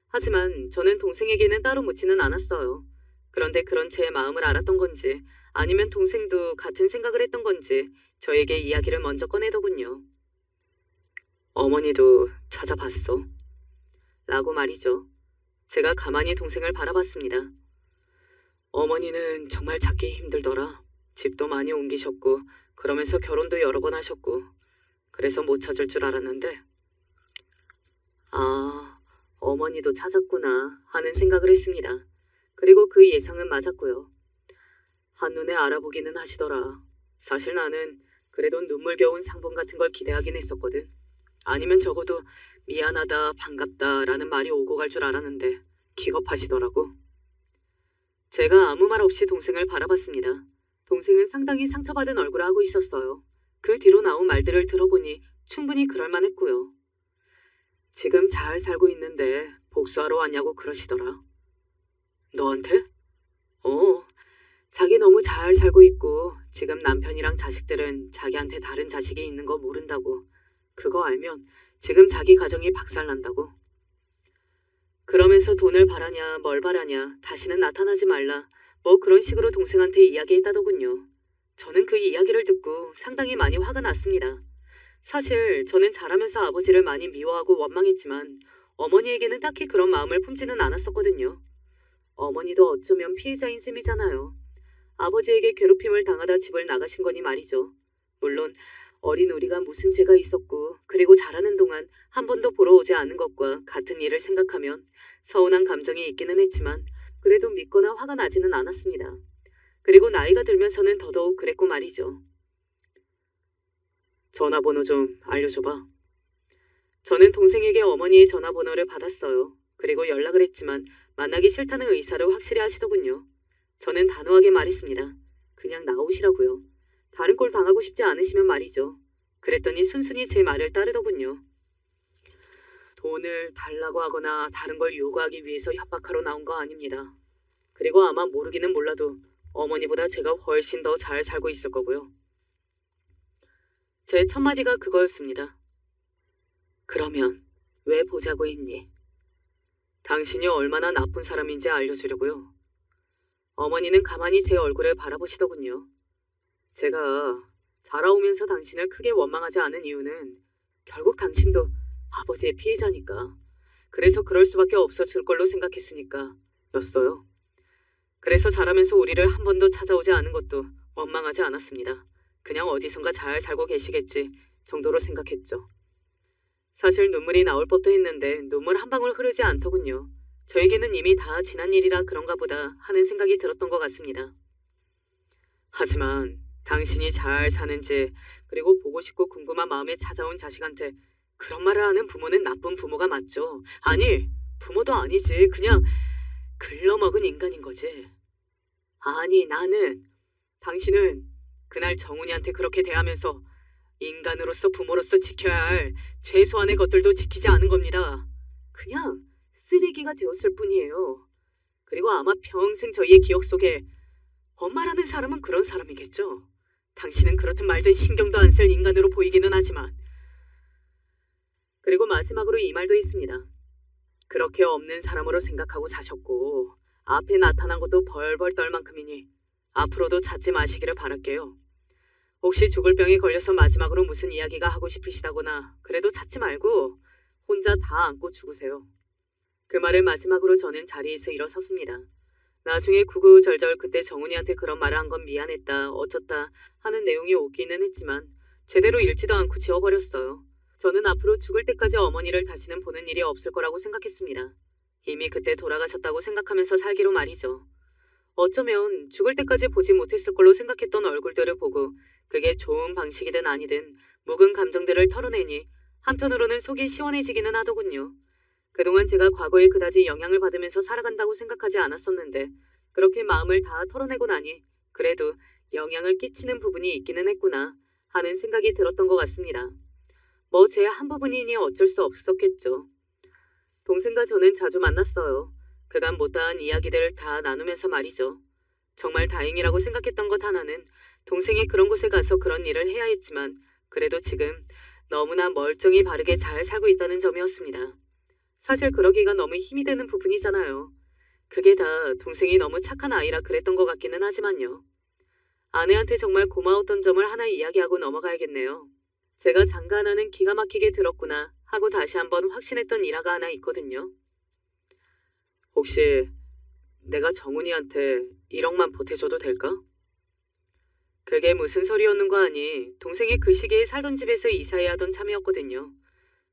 하지만 저는 동생에게는 따로 묻지는 않았어요. 그런데 그런 제 마음을 알았던 건지 아니면 동생도 같은 생각을 했던 건지 저에게 이야기를 먼저 꺼내더군요. 어머니도 찾아봤어? 라고 말이죠. 제가 가만히 동생을 바라봤습니다. 어머니는 정말 찾기 힘들더라. 집도 많이 옮기셨고 그러면서 결혼도 여러 번 하셨고 그래서 못 찾을 줄 알았는데 아, 어머니도 찾았구나 하는 생각을 했습니다. 그리고 그 예상은 맞았고요. 한눈에 알아보기는 하시더라. 사실 나는 그래도 눈물겨운 상봉 같은 걸 기대하긴 했었거든. 아니면 적어도 미안하다, 반갑다 라는 말이 오고 갈 줄 알았는데 기겁하시더라고. 제가 아무 말 없이 동생을 바라봤습니다. 동생은 상당히 상처받은 얼굴을 하고 있었어요. 그 뒤로 나온 말들을 들어보니 충분히 그럴만했고요. 지금 잘 살고 있는데 복수하러 왔냐고 그러시더라. 너한테? 자기 너무 잘 살고 있고 지금 남편이랑 자식들은 자기한테 다른 자식이 있는 거 모른다고. 그거 알면 지금 자기 가정이 박살난다고. 그러면서 돈을 바라냐 뭘 바라냐 다시는 나타나지 말라 뭐 그런 식으로 동생한테 이야기했다더군요. 저는 그 이야기를 듣고 상당히 많이 화가 났습니다. 사실 저는 자라면서 아버지를 많이 미워하고 원망했지만 어머니에게는 딱히 그런 마음을 품지는 않았었거든요. 어머니도 어쩌면 피해자인 셈이잖아요. 아버지에게 괴롭힘을 당하다 집을 나가신 거니 말이죠. 물론 어린 우리가 무슨 죄가 있었고 그리고 자라는 동안 한 번도 보러 오지 않은 것과 같은 일을 생각하면 서운한 감정이 있기는 했지만 그래도 믿거나 화가 나지는 않았습니다. 그리고 나이가 들면서는 더더욱 그랬고 말이죠. 전화번호 좀 알려줘봐. 저는 동생에게 어머니의 전화번호를 받았어요. 그리고 연락을 했지만 만나기 싫다는 의사를 확실히 하시더군요. 저는 단호하게 말했습니다. 그냥 나오시라고요. 다른 꼴 당하고 싶지 않으시면 말이죠. 그랬더니 순순히 제 말을 따르더군요. 돈을 달라고 하거나 다른 걸 요구하기 위해서 협박하러 나온 거 아닙니다. 그리고 아마 모르기는 몰라도 어머니보다 제가 훨씬 더 잘 살고 있을 거고요. 제 첫 마디가 그거였습니다. 그러면 왜 보자고 했니? 당신이 얼마나 나쁜 사람인지 알려주려고요. 어머니는 가만히 제 얼굴을 바라보시더군요. 제가 자라오면서 당신을 크게 원망하지 않은 이유는 결국 당신도 아버지의 피해자니까. 그래서 그럴 수밖에 없었을 걸로 생각했으니까 였어요. 그래서 자라면서 우리를 한 번도 찾아오지 않은 것도 원망하지 않았습니다. 그냥 어디선가 잘 살고 계시겠지 정도로 생각했죠. 사실 눈물이 나올 법도 했는데 눈물 한 방울 흐르지 않더군요. 저에게는 이미 다 지난 일이라 그런가 보다 하는 생각이 들었던 것 같습니다. 하지만 당신이 잘 사는지, 그리고 보고 싶고 궁금한 마음에 찾아온 자식한테 그런 말을 하는 부모는 나쁜 부모가 맞죠. 아니, 부모도 아니지. 그냥 글러먹은 인간인 거지. 아니, 당신은 그날 정훈이한테 그렇게 대하면서 인간으로서 부모로서 지켜야 할 최소한의 것들도 지키지 않은 겁니다. 그냥 쓰레기가 되었을 뿐이에요. 그리고 아마 평생 저희의 기억 속에 엄마라는 사람은 그런 사람이겠죠. 당신은 그렇든 말든 신경도 안 쓸 인간으로 보이기는 하지만. 그리고 마지막으로 이 말도 있습니다. 그렇게 없는 사람으로 생각하고 사셨고 앞에 나타난 것도 벌벌 떨 만큼이니 앞으로도 찾지 마시기를 바랄게요. 혹시 죽을 병에 걸려서 마지막으로 무슨 이야기가 하고 싶으시다거나 그래도 찾지 말고 혼자 다 안고 죽으세요. 그 말을 마지막으로 저는 자리에서 일어섰습니다. 나중에 구구절절 그때 정훈이한테 그런 말을 한 건 미안했다, 어쩌다 하는 내용이 오기는 했지만 제대로 읽지도 않고 지워버렸어요. 저는 앞으로 죽을 때까지 어머니를 다시는 보는 일이 없을 거라고 생각했습니다. 이미 그때 돌아가셨다고 생각하면서 살기로 말이죠. 어쩌면 죽을 때까지 보지 못했을 걸로 생각했던 얼굴들을 보고 그게 좋은 방식이든 아니든 묵은 감정들을 털어내니 한편으로는 속이 시원해지기는 하더군요. 그동안 제가 과거에 그다지 영향을 받으면서 살아간다고 생각하지 않았었는데 그렇게 마음을 다 털어내고 나니 그래도 영향을 끼치는 부분이 있기는 했구나 하는 생각이 들었던 것 같습니다. 뭐 제 한 부분이니 어쩔 수 없었겠죠. 동생과 저는 자주 만났어요. 그간 못다한 이야기들을 다 나누면서 말이죠. 정말 다행이라고 생각했던 것 하나는 동생이 그런 곳에 가서 그런 일을 해야 했지만 그래도 지금 너무나 멀쩡히 바르게 잘 살고 있다는 점이었습니다. 사실 그러기가 너무 힘이 드는 부분이잖아요. 그게 다 동생이 너무 착한 아이라 그랬던 것 같기는 하지만요. 아내한테 정말 고마웠던 점을 하나 이야기하고 넘어가야겠네요. 제가 장가 하나는 기가 막히게 들었구나 하고 다시 한번 확신했던 일화가 하나 있거든요. 혹시 내가 정훈이한테 1억만 보태줘도 될까? 그게 무슨 소리였는가 하니 동생이 그 시기에 살던 집에서 이사해야 하던 참이었거든요.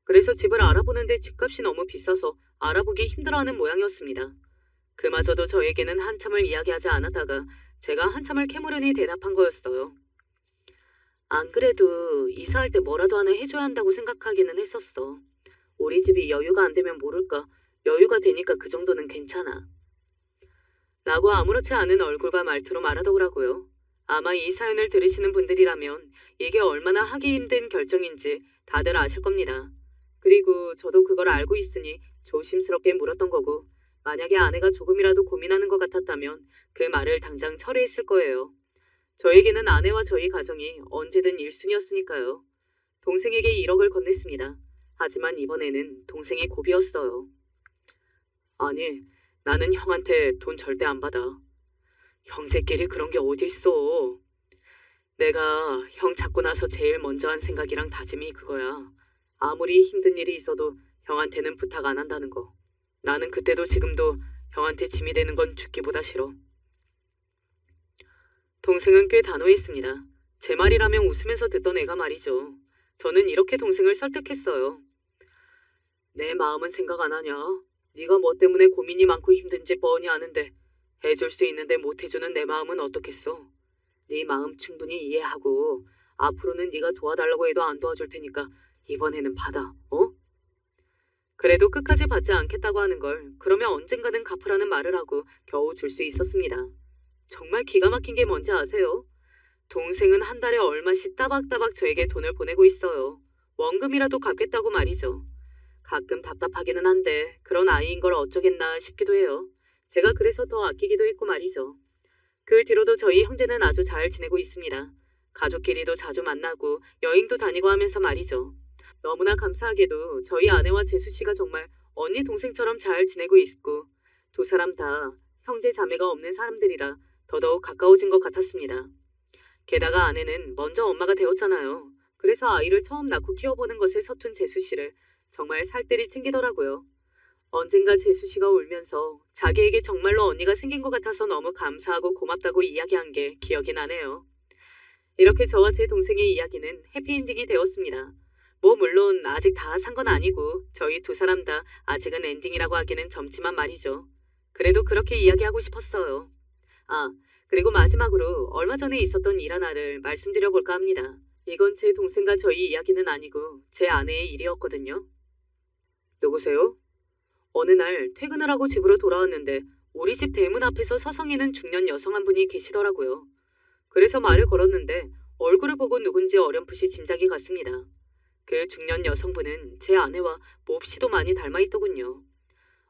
그래서 집을 알아보는데 집값이 너무 비싸서 알아보기 힘들어하는 모양이었습니다. 그마저도 저에게는 한참을 이야기하지 않았다가 제가 한참을 캐물으니 대답한 거였어요. 안 그래도 이사할 때 뭐라도 하나 해줘야 한다고 생각하기는 했었어. 우리 집이 여유가 안 되면 모를까 여유가 되니까 그 정도는 괜찮아. 라고 아무렇지 않은 얼굴과 말투로 말하더라고요. 아마 이 사연을 들으시는 분들이라면 이게 얼마나 하기 힘든 결정인지 다들 아실 겁니다. 그리고 저도 그걸 알고 있으니 조심스럽게 물었던 거고 만약에 아내가 조금이라도 고민하는 것 같았다면 그 말을 당장 철회했을 거예요. 저에게는 아내와 저희 가정이 언제든 1순위였으니까요. 동생에게 1억을 건넸습니다. 하지만 이번에는 동생이 고비였어요. 아니, 나는 형한테 돈 절대 안 받아. 형제끼리 그런 게 어딨어. 내가 형 찾고 나서 제일 먼저 한 생각이랑 다짐이 그거야. 아무리 힘든 일이 있어도 형한테는 부탁 안 한다는 거. 나는 그때도 지금도 형한테 짐이 되는 건 죽기보다 싫어. 동생은 꽤 단호했습니다. 제 말이라면 웃으면서 듣던 애가 말이죠. 저는 이렇게 동생을 설득했어요. 내 마음은 생각 안 하냐? 네가 뭐 때문에 고민이 많고 힘든지 뻔히 아는데 해줄 수 있는데 못 해주는 내 마음은 어떻겠어? 네 마음 충분히 이해하고 앞으로는 네가 도와달라고 해도 안 도와줄 테니까 이번에는 받아, 어? 그래도 끝까지 받지 않겠다고 하는 걸 그러면 언젠가는 갚으라는 말을 하고 겨우 줄 수 있었습니다. 정말 기가 막힌 게 뭔지 아세요? 동생은 한 달에 얼마씩 따박따박 저에게 돈을 보내고 있어요. 원금이라도 갚겠다고 말이죠. 가끔 답답하기는 한데 그런 아이인 걸 어쩌겠나 싶기도 해요. 제가 그래서 더 아끼기도 했고 말이죠. 그 뒤로도 저희 형제는 아주 잘 지내고 있습니다. 가족끼리도 자주 만나고 여행도 다니고 하면서 말이죠. 너무나 감사하게도 저희 아내와 재수 씨가 정말 언니 동생처럼 잘 지내고 있고 두 사람 다 형제 자매가 없는 사람들이라 더더욱 가까워진 것 같았습니다. 게다가 아내는 먼저 엄마가 되었잖아요. 그래서 아이를 처음 낳고 키워보는 것에 서툰 재수 씨를 정말 살뜰히 챙기더라고요. 언젠가 재수 씨가 울면서 자기에게 정말로 언니가 생긴 것 같아서 너무 감사하고 고맙다고 이야기한 게 기억이 나네요. 이렇게 저와 제 동생의 이야기는 해피엔딩이 되었습니다. 뭐 물론 아직 다 산 건 아니고 저희 두 사람 다 아직은 엔딩이라고 하기는 젊지만 말이죠. 그래도 그렇게 이야기하고 싶었어요. 아, 그리고 마지막으로 얼마 전에 있었던 일 하나를 말씀드려볼까 합니다. 이건 제 동생과 저희 이야기는 아니고 제 아내의 일이었거든요. 누구세요? 어느 날 퇴근을 하고 집으로 돌아왔는데 우리 집 대문 앞에서 서성이는 중년 여성 한 분이 계시더라고요. 그래서 말을 걸었는데 얼굴을 보고 누군지 어렴풋이 짐작이 갔습니다. 그 중년 여성분은 제 아내와 몹시도 많이 닮아 있더군요.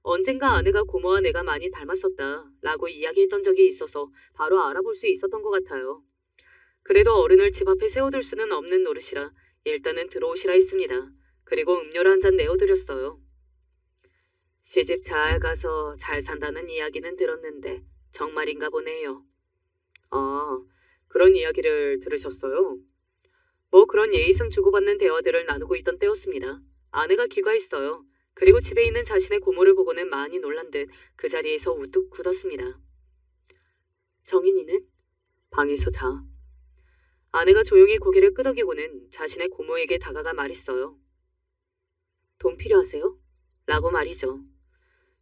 언젠가 아내가 고모와 내가 많이 닮았었다 라고 이야기했던 적이 있어서 바로 알아볼 수 있었던 것 같아요. 그래도 어른을 집 앞에 세워둘 수는 없는 노릇이라 일단은 들어오시라 했습니다. 그리고 음료를 한 잔 내어드렸어요. 시집 잘 가서 잘 산다는 이야기는 들었는데 정말인가 보네요. 아, 그런 이야기를 들으셨어요? 뭐 그런 예의상 주고받는 대화들을 나누고 있던 때였습니다. 아내가 귀가했어요. 그리고 집에 있는 자신의 고모를 보고는 많이 놀란 듯 그 자리에서 우뚝 굳었습니다. 정인이는? 방에서 자. 아내가 조용히 고개를 끄덕이고는 자신의 고모에게 다가가 말했어요. 돈 필요하세요? 라고 말이죠.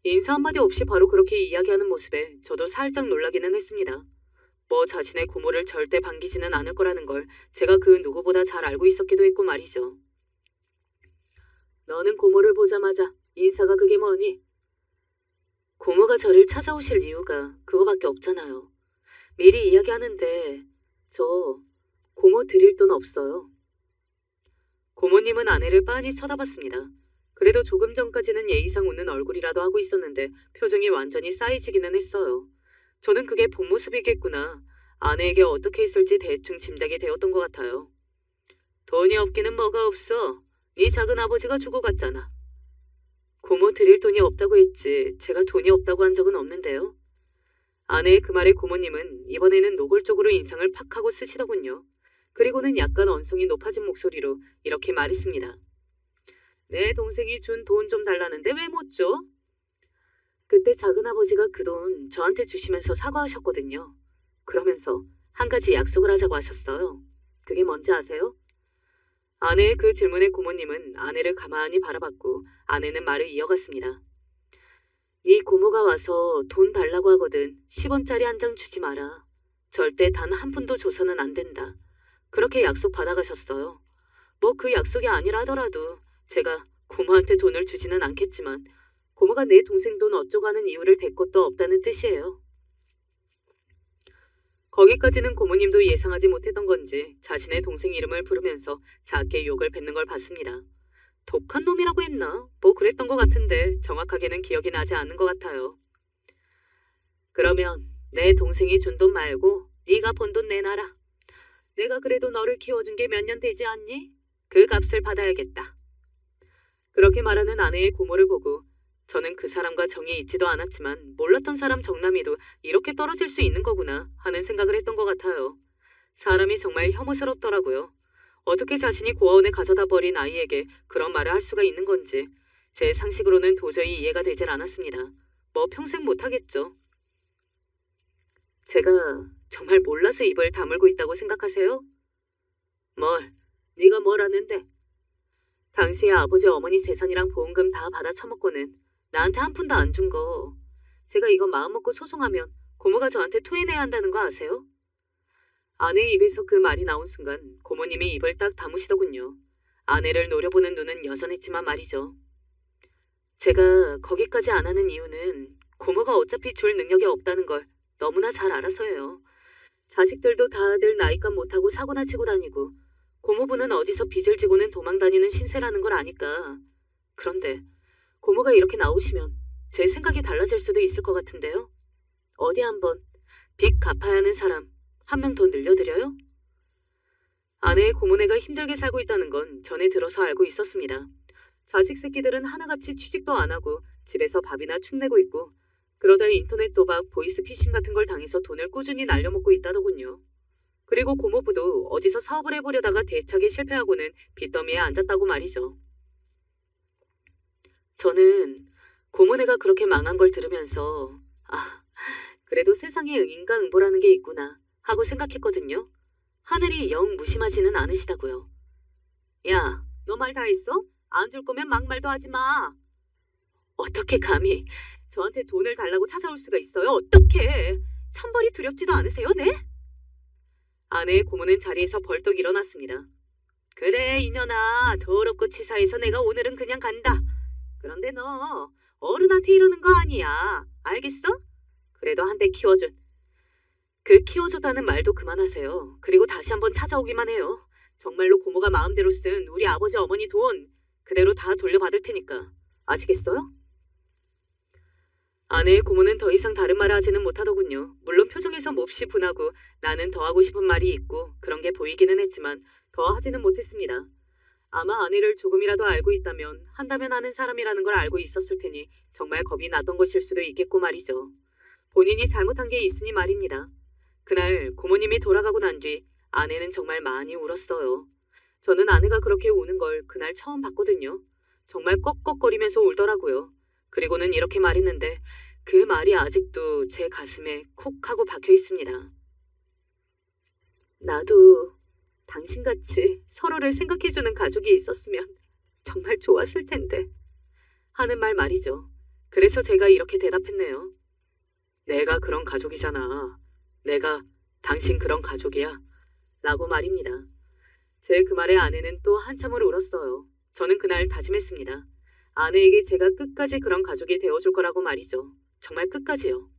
인사 한마디 없이 바로 그렇게 이야기하는 모습에 저도 살짝 놀라기는 했습니다. 뭐 자신의 고모를 절대 반기지는 않을 거라는 걸 제가 그 누구보다 잘 알고 있었기도 했고 말이죠. 너는 고모를 보자마자 인사가 그게 뭐니? 고모가 저를 찾아오실 이유가 그거밖에 없잖아요. 미리 이야기하는데 저 고모 드릴 돈 없어요. 고모님은 아내를 빤히 쳐다봤습니다. 그래도 조금 전까지는 예의상 웃는 얼굴이라도 하고 있었는데 표정이 완전히 싸해지기는 했어요. 저는 그게 본 모습이겠구나. 아내에게 어떻게 했을지 대충 짐작이 되었던 것 같아요. 돈이 없기는 뭐가 없어. 네 작은 아버지가 주고 갔잖아. 고모 드릴 돈이 없다고 했지 제가 돈이 없다고 한 적은 없는데요. 아내의 그 말에 고모님은 이번에는 노골적으로 인상을 팍 하고 쓰시더군요. 그리고는 약간 언성이 높아진 목소리로 이렇게 말했습니다. 내 동생이 준 돈 좀 달라는데 왜 못 줘? 그때 작은아버지가 그 돈 저한테 주시면서 사과하셨거든요. 그러면서 한 가지 약속을 하자고 하셨어요. 그게 뭔지 아세요? 아내의 그 질문에 고모님은 아내를 가만히 바라봤고 아내는 말을 이어갔습니다. 네 고모가 와서 돈 달라고 하거든 10원짜리 한 장 주지 마라. 절대 단 한 푼도 줘서는 안 된다. 그렇게 약속 받아가셨어요. 뭐 그 약속이 아니라 하더라도 제가 고모한테 돈을 주지는 않겠지만 고모가 내 동생 돈 어쩌고 하는 이유를 댈 것도 없다는 뜻이에요. 거기까지는 고모님도 예상하지 못했던 건지 자신의 동생 이름을 부르면서 작게 욕을 뱉는 걸 봤습니다. 독한 놈이라고 했나? 뭐 그랬던 것 같은데 정확하게는 기억이 나지 않는 것 같아요. 그러면 내 동생이 준 돈 말고 네가 번 돈 내놔라. 내가 그래도 너를 키워준 게 몇 년 되지 않니? 그 값을 받아야겠다. 그렇게 말하는 아내의 고모를 보고 저는 그 사람과 정이 있지도 않았지만 몰랐던 사람 정남이도 이렇게 떨어질 수 있는 거구나 하는 생각을 했던 것 같아요. 사람이 정말 혐오스럽더라고요. 어떻게 자신이 고아원에 가져다 버린 아이에게 그런 말을 할 수가 있는 건지 제 상식으로는 도저히 이해가 되질 않았습니다. 뭐 평생 못하겠죠. 제가 정말 몰라서 입을 다물고 있다고 생각하세요? 뭘? 네가 뭘 아는데? 당시에 아버지 어머니 재산이랑 보험금 다 받아 처먹고는 나한테 한 푼도 안 준 거. 제가 이거 마음먹고 소송하면 고모가 저한테 토해내야 한다는 거 아세요? 아내의 입에서 그 말이 나온 순간 고모님이 입을 딱 다무시더군요. 아내를 노려보는 눈은 여전했지만 말이죠. 제가 거기까지 안 하는 이유는 고모가 어차피 줄 능력이 없다는 걸 너무나 잘 알아서예요. 자식들도 다들 나이값 못하고 사고나 치고 다니고 고모부는 어디서 빚을 지고는 도망 다니는 신세라는 걸 아니까. 그런데 고모가 이렇게 나오시면 제 생각이 달라질 수도 있을 것 같은데요. 어디 한번 빚 갚아야 하는 사람 한 명 더 늘려드려요? 아내의 고모네가 힘들게 살고 있다는 건 전에 들어서 알고 있었습니다. 자식 새끼들은 하나같이 취직도 안 하고 집에서 밥이나 축 내고 있고 그러다 인터넷 도박, 보이스피싱 같은 걸 당해서 돈을 꾸준히 날려먹고 있다더군요. 그리고 고모부도 어디서 사업을 해보려다가 대차게 실패하고는 빚더미에 앉았다고 말이죠. 저는 고모네가 그렇게 망한 걸 들으면서 그래도 세상에 인과응보라는 게 있구나 하고 생각했거든요. 하늘이 영 무심하지는 않으시다고요. 야, 너 말 다 했어? 안 줄 거면 막말도 하지 마. 어떻게 감히 저한테 돈을 달라고 찾아올 수가 있어요? 어떻게? 천벌이 두렵지도 않으세요, 네? 아내의 고모는 자리에서 벌떡 일어났습니다. 그래, 이년아. 더럽고 치사해서 내가 오늘은 그냥 간다. 그런데 너 어른한테 이러는 거 아니야. 알겠어? 그래도 한 대 키워준. 그 키워줬다는 말도 그만하세요. 그리고 다시 한번 찾아오기만 해요. 정말로 고모가 마음대로 쓴 우리 아버지 어머니 돈 그대로 다 돌려받을 테니까. 아시겠어요? 아내의 고모는 더 이상 다른 말을 하지는 못하더군요. 물론 표정에서 몹시 분하고 나는 더 하고 싶은 말이 있고 그런 게 보이기는 했지만 더 하지는 못했습니다. 아마 아내를 조금이라도 알고 있다면 한다면 하는 사람이라는 걸 알고 있었을 테니 정말 겁이 났던 것일 수도 있겠고 말이죠. 본인이 잘못한 게 있으니 말입니다. 그날 고모님이 돌아가고 난 뒤 아내는 정말 많이 울었어요. 저는 아내가 그렇게 우는 걸 그날 처음 봤거든요. 정말 꺽꺽거리면서 울더라고요. 그리고는 이렇게 말했는데 그 말이 아직도 제 가슴에 콕 하고 박혀 있습니다. 나도 당신같이 서로를 생각해주는 가족이 있었으면 정말 좋았을 텐데 하는 말 말이죠. 그래서 제가 이렇게 대답했네요. 내가 그런 가족이잖아. 내가 당신 그런 가족이야. 라고 말입니다. 제 그 말에 아내는 또 한참을 울었어요. 저는 그날 다짐했습니다. 아내에게 제가 끝까지 그런 가족이 되어줄 거라고 말이죠. 정말 끝까지요.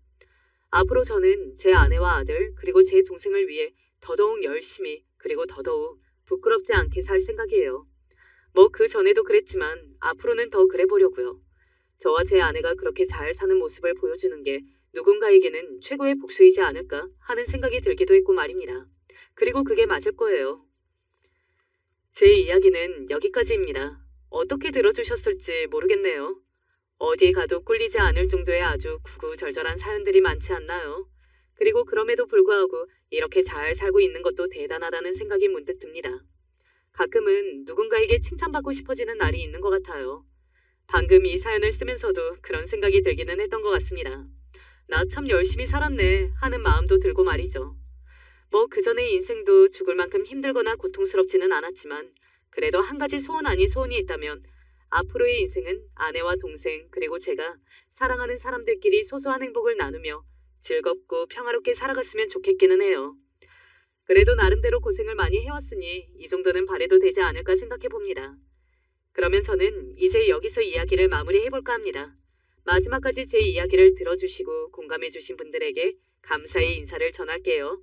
앞으로 저는 제 아내와 아들 그리고 제 동생을 위해 더더욱 열심히 그리고 더더욱 부끄럽지 않게 살 생각이에요. 뭐 그 전에도 그랬지만 앞으로는 더 그래 보려고요. 저와 제 아내가 그렇게 잘 사는 모습을 보여주는 게 누군가에게는 최고의 복수이지 않을까 하는 생각이 들기도 했고 말입니다. 그리고 그게 맞을 거예요. 제 이야기는 여기까지입니다. 어떻게 들어주셨을지 모르겠네요. 어디 가도 꿀리지 않을 정도의 아주 구구절절한 사연들이 많지 않나요? 그리고 그럼에도 불구하고 이렇게 잘 살고 있는 것도 대단하다는 생각이 문득 듭니다. 가끔은 누군가에게 칭찬받고 싶어지는 날이 있는 것 같아요. 방금 이 사연을 쓰면서도 그런 생각이 들기는 했던 것 같습니다. 나 참 열심히 살았네 하는 마음도 들고 말이죠. 뭐 그전의 인생도 죽을 만큼 힘들거나 고통스럽지는 않았지만 그래도 한 가지 소원 아닌 소원이 있다면 앞으로의 인생은 아내와 동생 그리고 제가 사랑하는 사람들끼리 소소한 행복을 나누며 즐겁고 평화롭게 살아갔으면 좋겠기는 해요. 그래도 나름대로 고생을 많이 해왔으니 이 정도는 바래도 되지 않을까 생각해 봅니다. 그러면 저는 이제 여기서 이야기를 마무리해볼까 합니다. 마지막까지 제 이야기를 들어주시고 공감해주신 분들에게 감사의 인사를 전할게요.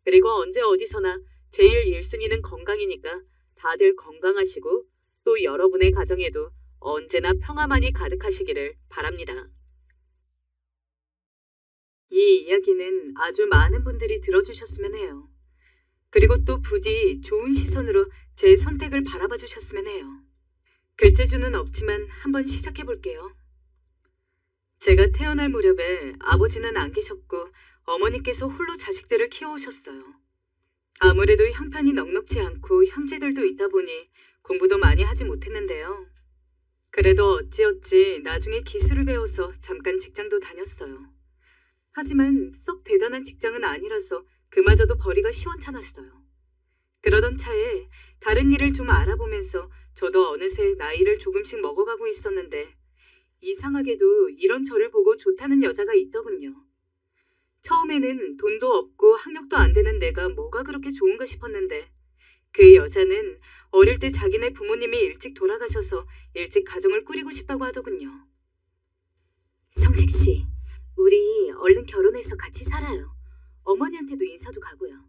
그리고 언제 어디서나 제일 1순위는 건강이니까 다들 건강하시고 또 여러분의 가정에도 언제나 평화만이 가득하시기를 바랍니다. 이 이야기는 아주 많은 분들이 들어주셨으면 해요. 그리고 또 부디 좋은 시선으로 제 선택을 바라봐 주셨으면 해요. 글재주는 없지만 한번 시작해 볼게요. 제가 태어날 무렵에 아버지는 안 계셨고 어머니께서 홀로 자식들을 키워오셨어요. 아무래도 형편이 넉넉지 않고 형제들도 있다 보니 공부도 많이 하지 못했는데요. 그래도 어찌어찌 나중에 기술을 배워서 잠깐 직장도 다녔어요. 하지만 썩 대단한 직장은 아니라서 그마저도 벌이가 시원찮았어요. 그러던 차에 다른 일을 좀 알아보면서 저도 어느새 나이를 조금씩 먹어가고 있었는데 이상하게도 이런 저를 보고 좋다는 여자가 있더군요. 처음에는 돈도 없고 학력도 안 되는 내가 뭐가 그렇게 좋은가 싶었는데 그 여자는 어릴 때 자기네 부모님이 일찍 돌아가셔서 일찍 가정을 꾸리고 싶다고 하더군요. 성식 씨, 우리 얼른 결혼해서 같이 살아요. 어머니한테도 인사도 가고요.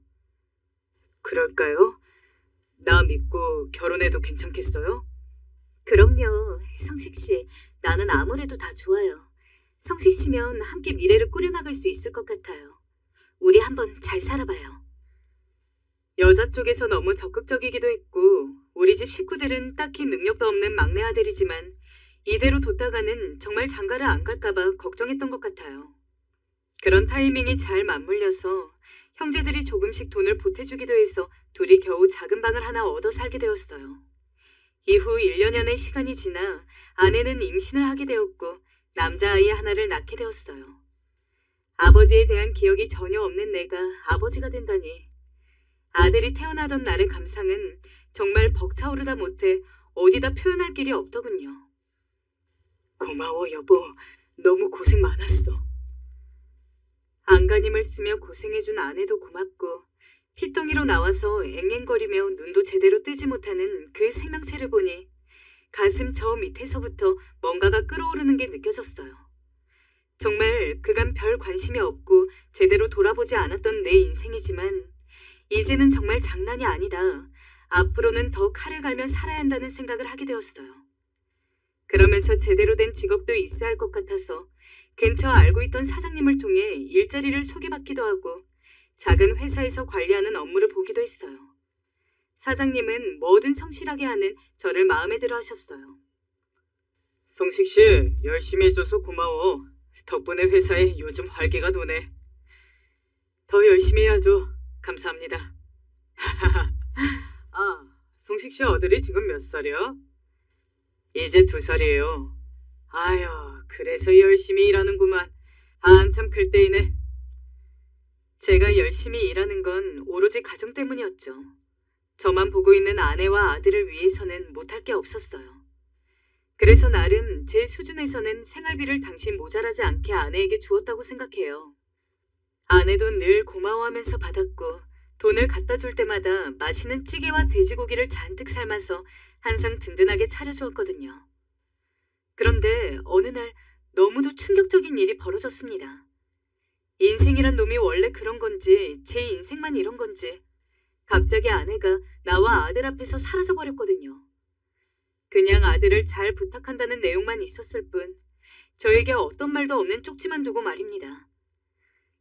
그럴까요? 나 믿고 결혼해도 괜찮겠어요? 그럼요. 성식 씨, 나는 아무래도 다 좋아요. 성식 씨면 함께 미래를 꾸려나갈 수 있을 것 같아요. 우리 한번 잘 살아봐요. 여자 쪽에서 너무 적극적이기도 했고 우리 집 식구들은 딱히 능력도 없는 막내 아들이지만 이대로 뒀다가는 정말 장가를 안 갈까봐 걱정했던 것 같아요. 그런 타이밍이 잘 맞물려서 형제들이 조금씩 돈을 보태주기도 해서 둘이 겨우 작은 방을 하나 얻어 살게 되었어요. 이후 1년여의 시간이 지나 아내는 임신을 하게 되었고 남자아이 하나를 낳게 되었어요. 아버지에 대한 기억이 전혀 없는 내가 아버지가 된다니. 아들이 태어나던 날의 감상은 정말 벅차오르다 못해 어디다 표현할 길이 없더군요. 고마워 여보. 너무 고생 많았어. 안간힘을 쓰며 고생해준 아내도 고맙고 피덩이로 나와서 앵앵거리며 눈도 제대로 뜨지 못하는 그 생명체를 보니 가슴 저 밑에서부터 뭔가가 끓어오르는 게 느껴졌어요. 정말 그간 별 관심이 없고 제대로 돌아보지 않았던 내 인생이지만 이제는 정말 장난이 아니다. 앞으로는 더 칼을 갈며 살아야 한다는 생각을 하게 되었어요. 그러면서 제대로 된 직업도 있어야 할 것 같아서 근처 알고 있던 사장님을 통해 일자리를 소개받기도 하고 작은 회사에서 관리하는 업무를 보기도 했어요. 사장님은 뭐든 성실하게 하는 저를 마음에 들어 하셨어요. 성식 씨, 열심히 해줘서 고마워. 덕분에 회사에 요즘 활기가 도네. 더 열심히 해야죠. 감사합니다. 아, 성식 씨 아들이 지금 몇 살이야? 이제 2살이에요. 아휴, 그래서 열심히 일하는구만. 한참 클 때이네. 제가 열심히 일하는 건 오로지 가정 때문이었죠. 저만 보고 있는 아내와 아들을 위해서는 못할 게 없었어요. 그래서 나름 제 수준에서는 생활비를 당신 모자라지 않게 아내에게 주었다고 생각해요. 아내도 늘 고마워하면서 받았고 돈을 갖다 줄 때마다 맛있는 찌개와 돼지고기를 잔뜩 삶아서 항상 든든하게 차려주었거든요. 그런데 어느 날 너무도 충격적인 일이 벌어졌습니다. 인생이란 놈이 원래 그런 건지 제 인생만 이런 건지 갑자기 아내가 나와 아들 앞에서 사라져버렸거든요. 그냥 아들을 잘 부탁한다는 내용만 있었을 뿐 저에게 어떤 말도 없는 쪽지만 두고 말입니다.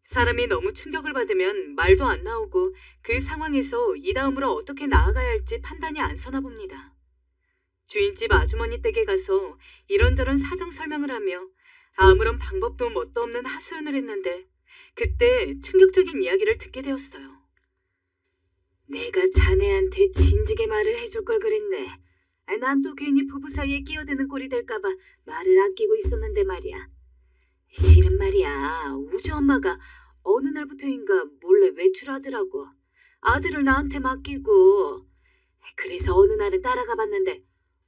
사람이 너무 충격을 받으면 말도 안 나오고 그 상황에서 이 다음으로 어떻게 나아가야 할지 판단이 안 서나 봅니다. 주인집 아주머니 댁에 가서 이런저런 사정 설명을 하며 아무런 방법도 뭣도 없는 하소연을 했는데 그때 충격적인 이야기를 듣게 되었어요. 내가 자네한테 진지게 말을 해줄 걸 그랬네. 난 또 괜히 부부 사이에 끼어드는 꼴이 될까봐 말을 아끼고 있었는데 말이야. 실은 말이야, 우주 엄마가 어느 날부터인가 몰래 외출하더라고. 아들을 나한테 맡기고. 그래서 어느 날은 따라가 봤는데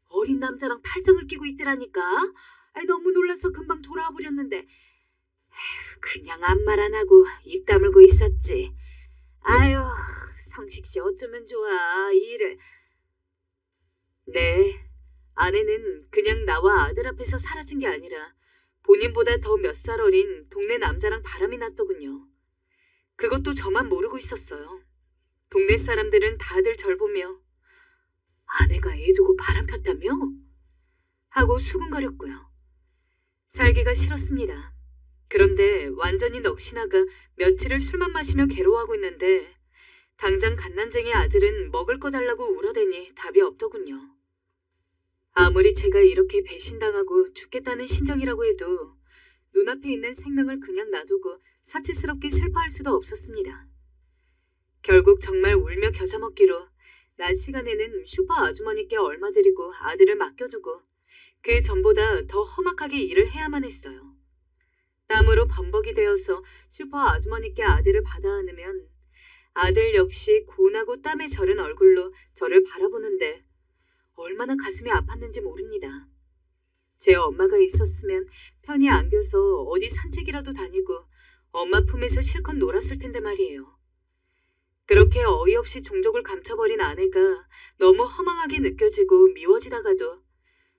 어린 남자랑 팔짱을 끼고 있더라니까. 너무 놀라서 금방 돌아와 버렸는데 그냥 아무 말 안 하고 입 다물고 있었지. 아유, 성식씨 어쩌면 좋아, 이 일을. 네, 아내는 그냥 나와 아들 앞에서 사라진 게 아니라 본인보다 더 몇 살 어린 동네 남자랑 바람이 났더군요. 그것도 저만 모르고 있었어요. 동네 사람들은 다들 절 보며 아내가 애 두고 바람 폈다며? 하고 수군거렸고요. 살기가 싫었습니다. 그런데 완전히 넋이나가 며칠을 술만 마시며 괴로워하고 있는데 당장 갓난쟁이 아들은 먹을 거 달라고 울어대니 답이 없더군요. 아무리 제가 이렇게 배신당하고 죽겠다는 심정이라고 해도 눈앞에 있는 생명을 그냥 놔두고 사치스럽게 슬퍼할 수도 없었습니다. 결국 정말 울며 겨자 먹기로 낮 시간에는 슈퍼 아주머니께 얼마 드리고 아들을 맡겨두고 그 전보다 더 험악하게 일을 해야만 했어요. 땀으로 범벅이 되어서 슈퍼 아주머니께 아들을 받아 안으면 아들 역시 고나고 땀에 절은 얼굴로 저를 바라보는데 얼마나 가슴이 아팠는지 모릅니다. 제 엄마가 있었으면 편히 안겨서 어디 산책이라도 다니고 엄마 품에서 실컷 놀았을 텐데 말이에요. 그렇게 어이없이 종족을 감춰버린 아내가 너무 허망하게 느껴지고 미워지다가도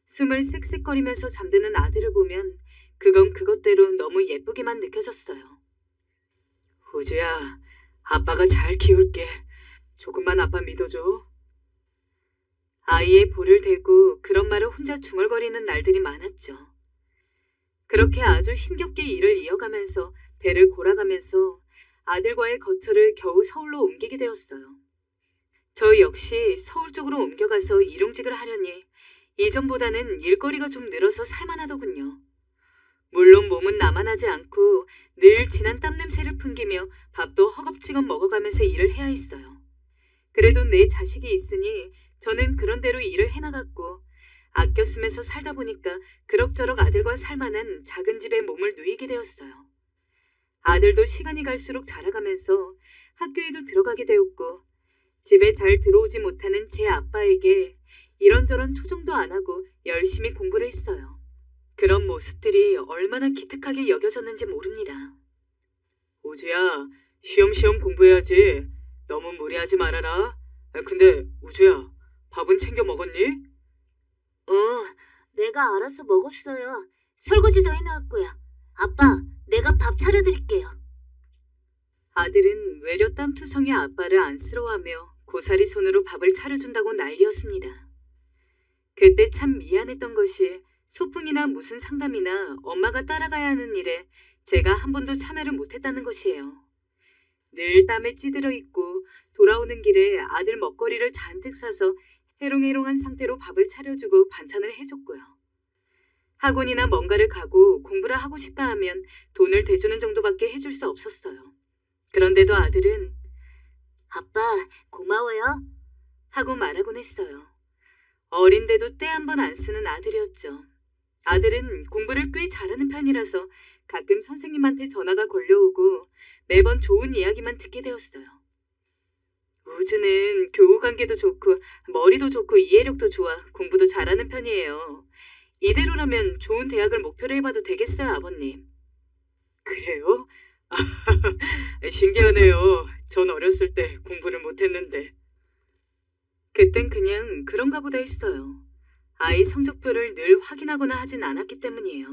숨을 쌕쌕거리면서 잠드는 아들을 보면 그건 그것대로 너무 예쁘게만 느껴졌어요. 우주야, 아빠가 잘 키울게. 조금만 아빠 믿어줘. 아이의 볼을 대고 그런 말을 혼자 중얼거리는 날들이 많았죠. 그렇게 아주 힘겹게 일을 이어가면서 배를 골아가면서 아들과의 거처를 겨우 서울로 옮기게 되었어요. 저 역시 서울 쪽으로 옮겨가서 일용직을 하려니 이전보다는 일거리가 좀 늘어서 살만하더군요. 물론 몸은 나만하지 않고 늘 진한 땀냄새를 풍기며 밥도 허겁지겁 먹어가면서 일을 해야 했어요. 그래도 내 자식이 있으니 저는 그런 대로 일을 해나갔고 아껴 쓰면서 살다 보니까 그럭저럭 아들과 살만한 작은 집에 몸을 누이게 되었어요. 아들도 시간이 갈수록 자라가면서 학교에도 들어가게 되었고 집에 잘 들어오지 못하는 제 아빠에게 이런저런 투정도 안 하고 열심히 공부를 했어요. 그런 모습들이 얼마나 기특하게 여겨졌는지 모릅니다. 우주야, 쉬엄쉬엄 공부해야지. 너무 무리하지 말아라. 근데 우주야, 밥은 챙겨 먹었니? 어, 내가 알아서 먹었어요. 설거지도 해놓았고요. 아빠, 내가 밥 차려드릴게요. 아들은 외려 땀투성이 아빠를 안쓰러워하며 고사리 손으로 밥을 차려준다고 난리였습니다. 그때 참 미안했던 것이 소풍이나 무슨 상담이나 엄마가 따라가야 하는 일에 제가 한 번도 참여를 못했다는 것이에요. 늘 땀에 찌들어 있고 돌아오는 길에 아들 먹거리를 잔뜩 사서 해롱해롱한 상태로 밥을 차려주고 반찬을 해줬고요. 학원이나 뭔가를 가고 공부를 하고 싶다 하면 돈을 대주는 정도밖에 해줄 수 없었어요. 그런데도 아들은 아빠, 고마워요. 하고 말하곤 했어요. 어린데도 때 한 번 안 쓰는 아들이었죠. 아들은 공부를 꽤 잘하는 편이라서 가끔 선생님한테 전화가 걸려오고 매번 좋은 이야기만 듣게 되었어요. 우주는 교우 관계도 좋고 머리도 좋고 이해력도 좋아 공부도 잘하는 편이에요. 이대로라면 좋은 대학을 목표로 해봐도 되겠어요, 아버님. 그래요? 신기하네요. 전 어렸을 때 공부를 못했는데. 그땐 그냥 그런가 보다 했어요. 아이 성적표를 늘 확인하거나 하진 않았기 때문이에요.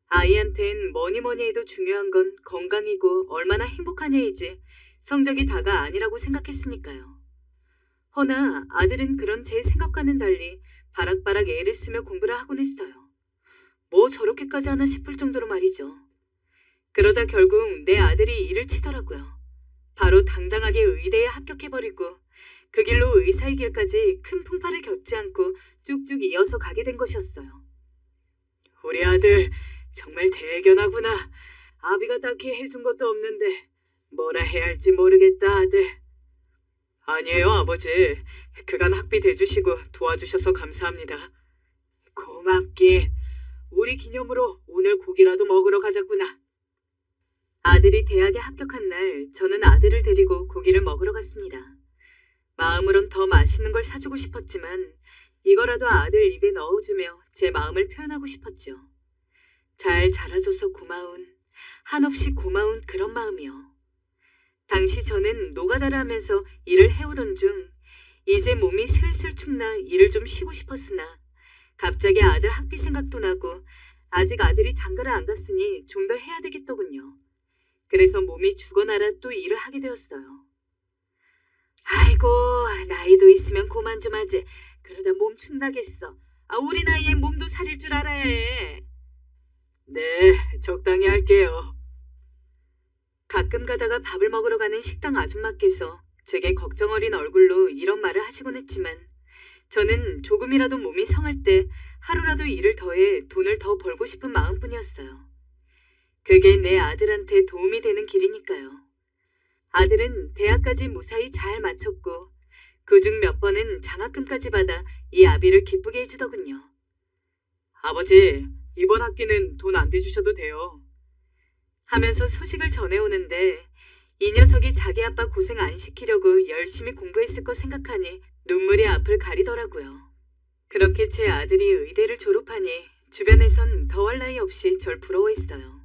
아이한텐 뭐니 해도 중요한 건 건강이고 얼마나 행복하냐이지 성적이 다가 아니라고 생각했으니까요. 허나 아들은 그런 제 생각과는 달리 바락바락 애를 쓰며 공부를 하곤 했어요. 뭐 저렇게까지 하나 싶을 정도로 말이죠. 그러다 결국 내 아들이 일을 치더라고요. 바로 당당하게 의대에 합격해버리고 그 길로 의사의 길까지 큰 풍파를 겪지 않고 쭉쭉 이어서 가게 된 것이었어요. 우리 아들 정말 대견하구나. 아비가 딱히 해준 것도 없는데 뭐라 해야 할지 모르겠다, 아들. 아니에요, 아버지. 그간 학비 대주시고 도와주셔서 감사합니다. 고맙긴. 우리 기념으로 오늘 고기라도 먹으러 가자꾸나. 아들이 대학에 합격한 날 저는 아들을 데리고 고기를 먹으러 갔습니다. 마음으론 더 맛있는 걸 사주고 싶었지만 이거라도 아들 입에 넣어주며 제 마음을 표현하고 싶었죠. 잘 자라줘서 고마운, 한없이 고마운 그런 마음이요. 당시 저는 노가다를 하면서 일을 해오던 중 이제 몸이 슬슬 축나 일을 좀 쉬고 싶었으나 갑자기 아들 학비 생각도 나고 아직 아들이 장가를 안 갔으니 좀 더 해야 되겠더군요. 그래서 몸이 죽어나라 또 일을 하게 되었어요. 아이고, 나이도 있으면 그만 좀 하지. 그러다 몸 축나겠어. 우리 나이에 몸도 사릴 줄 알아야 해. 네, 적당히 할게요. 가끔 가다가 밥을 먹으러 가는 식당 아줌마께서 제게 걱정 어린 얼굴로 이런 말을 하시곤 했지만 저는 조금이라도 몸이 성할 때 하루라도 일을 더해 돈을 더 벌고 싶은 마음뿐이었어요. 그게 내 아들한테 도움이 되는 길이니까요. 아들은 대학까지 무사히 잘 마쳤고 그중 몇 번은 장학금까지 받아 이 아비를 기쁘게 해주더군요. 아버지, 이번 학기는 돈 안 대주셔도 돼요. 하면서 소식을 전해오는데 이 녀석이 자기 아빠 고생 안 시키려고 열심히 공부했을 거 생각하니 눈물이 앞을 가리더라고요. 그렇게 제 아들이 의대를 졸업하니 주변에선 더할 나위 없이 절 부러워했어요.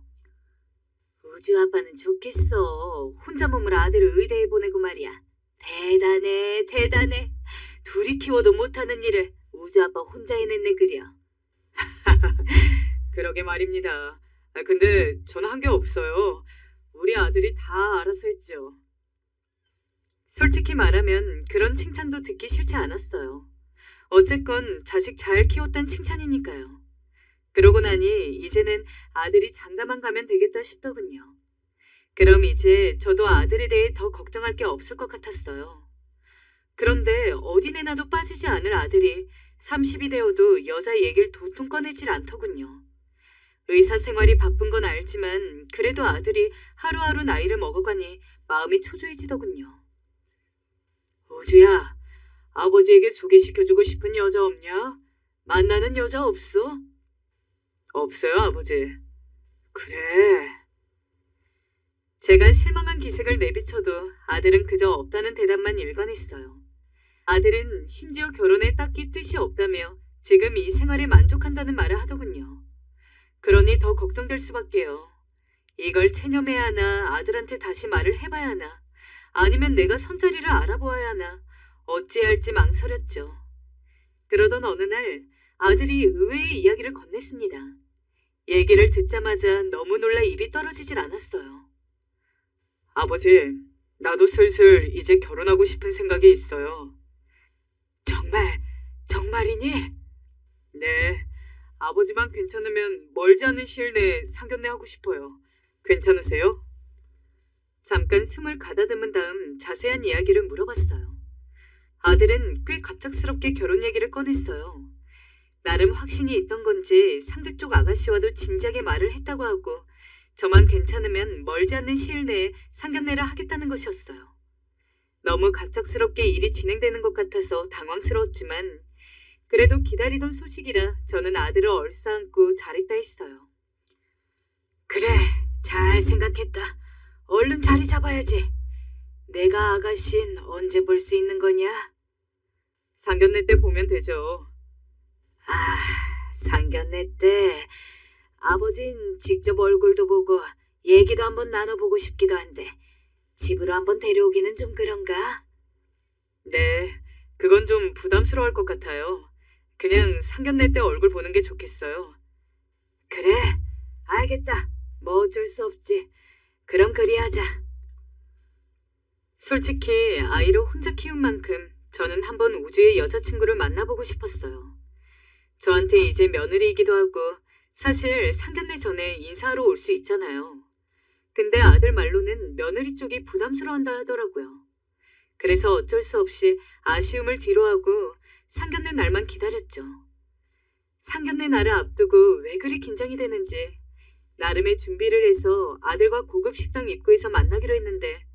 우주 아빠는 좋겠어. 혼자 몸을 아들을 의대에 보내고 말이야. 대단해, 대단해. 둘이 키워도 못하는 일을 우주 아빠 혼자 해냈네 그려. 그러게 말입니다. 근데 저는 한 게 없어요. 우리 아들이 다 알아서 했죠. 솔직히 말하면 그런 칭찬도 듣기 싫지 않았어요. 어쨌건 자식 잘 키웠단 칭찬이니까요. 그러고 나니 이제는 아들이 장가만 가면 되겠다 싶더군요. 그럼 이제 저도 아들에 대해 더 걱정할 게 없을 것 같았어요. 그런데 어디 내놔도 빠지지 않을 아들이 30이 되어도 여자 얘기를 도통 꺼내질 않더군요. 의사 생활이 바쁜 건 알지만 그래도 아들이 하루하루 나이를 먹어가니 마음이 초조해지더군요. 우주야, 아버지에게 소개시켜주고 싶은 여자 없냐? 만나는 여자 없어? 없어요, 아버지. 그래. 제가 실망한 기색을 내비쳐도 아들은 그저 없다는 대답만 일관했어요. 아들은 심지어 결혼에 딱히 뜻이 없다며 지금 이 생활에 만족한다는 말을 하더군요. 그러니 더 걱정될 수밖에요. 이걸 체념해야 하나, 아들한테 다시 말을 해봐야 하나, 아니면 내가 선자리를 알아보아야 하나, 어찌해야 할지 망설였죠. 그러던 어느 날 아들이 의외의 이야기를 건넸습니다. 얘기를 듣자마자 너무 놀라 입이 떨어지질 않았어요. 아버지, 나도 슬슬 이제 결혼하고 싶은 생각이 있어요. 정말이니? 네, 아버지만 괜찮으면 멀지 않은 시일 내에 상견례 하고 싶어요. 괜찮으세요? 잠깐 숨을 가다듬은 다음 자세한 이야기를 물어봤어요. 아들은 꽤 갑작스럽게 결혼 얘기를 꺼냈어요. 나름 확신이 있던 건지 상대 쪽 아가씨와도 진작에 말을 했다고 하고 저만 괜찮으면 멀지 않는 시일 내에 상견례를 하겠다는 것이었어요. 너무 갑작스럽게 일이 진행되는 것 같아서 당황스러웠지만 그래도 기다리던 소식이라 저는 아들을 얼싸안고 잘했다 했어요. 그래, 잘 생각했다. 얼른 자리 잡아야지. 내가 아가씨는 언제 볼 수 있는 거냐? 상견례 때 보면 되죠. 상견례 때 아버진 직접 얼굴도 보고 얘기도 한번 나눠보고 싶기도 한데 집으로 한번 데려오기는 좀 그런가? 네, 그건 좀 부담스러울 것 같아요. 그냥 상견례 때 얼굴 보는 게 좋겠어요. 그래, 알겠다. 뭐 어쩔 수 없지. 그럼 그리하자. 솔직히 아이를 혼자 키운 만큼 저는 한번 우주의 여자친구를 만나보고 싶었어요. 저한테 이제 며느리이기도 하고 사실 상견례 전에 인사하러 올 수 있잖아요. 근데 아들 말로는 며느리 쪽이 부담스러워한다 하더라고요. 그래서 어쩔 수 없이 아쉬움을 뒤로하고 상견례 날만 기다렸죠. 상견례 날을 앞두고 왜 그리 긴장이 되는지 나름의 준비를 해서 아들과 고급 식당 입구에서 만나기로 했는데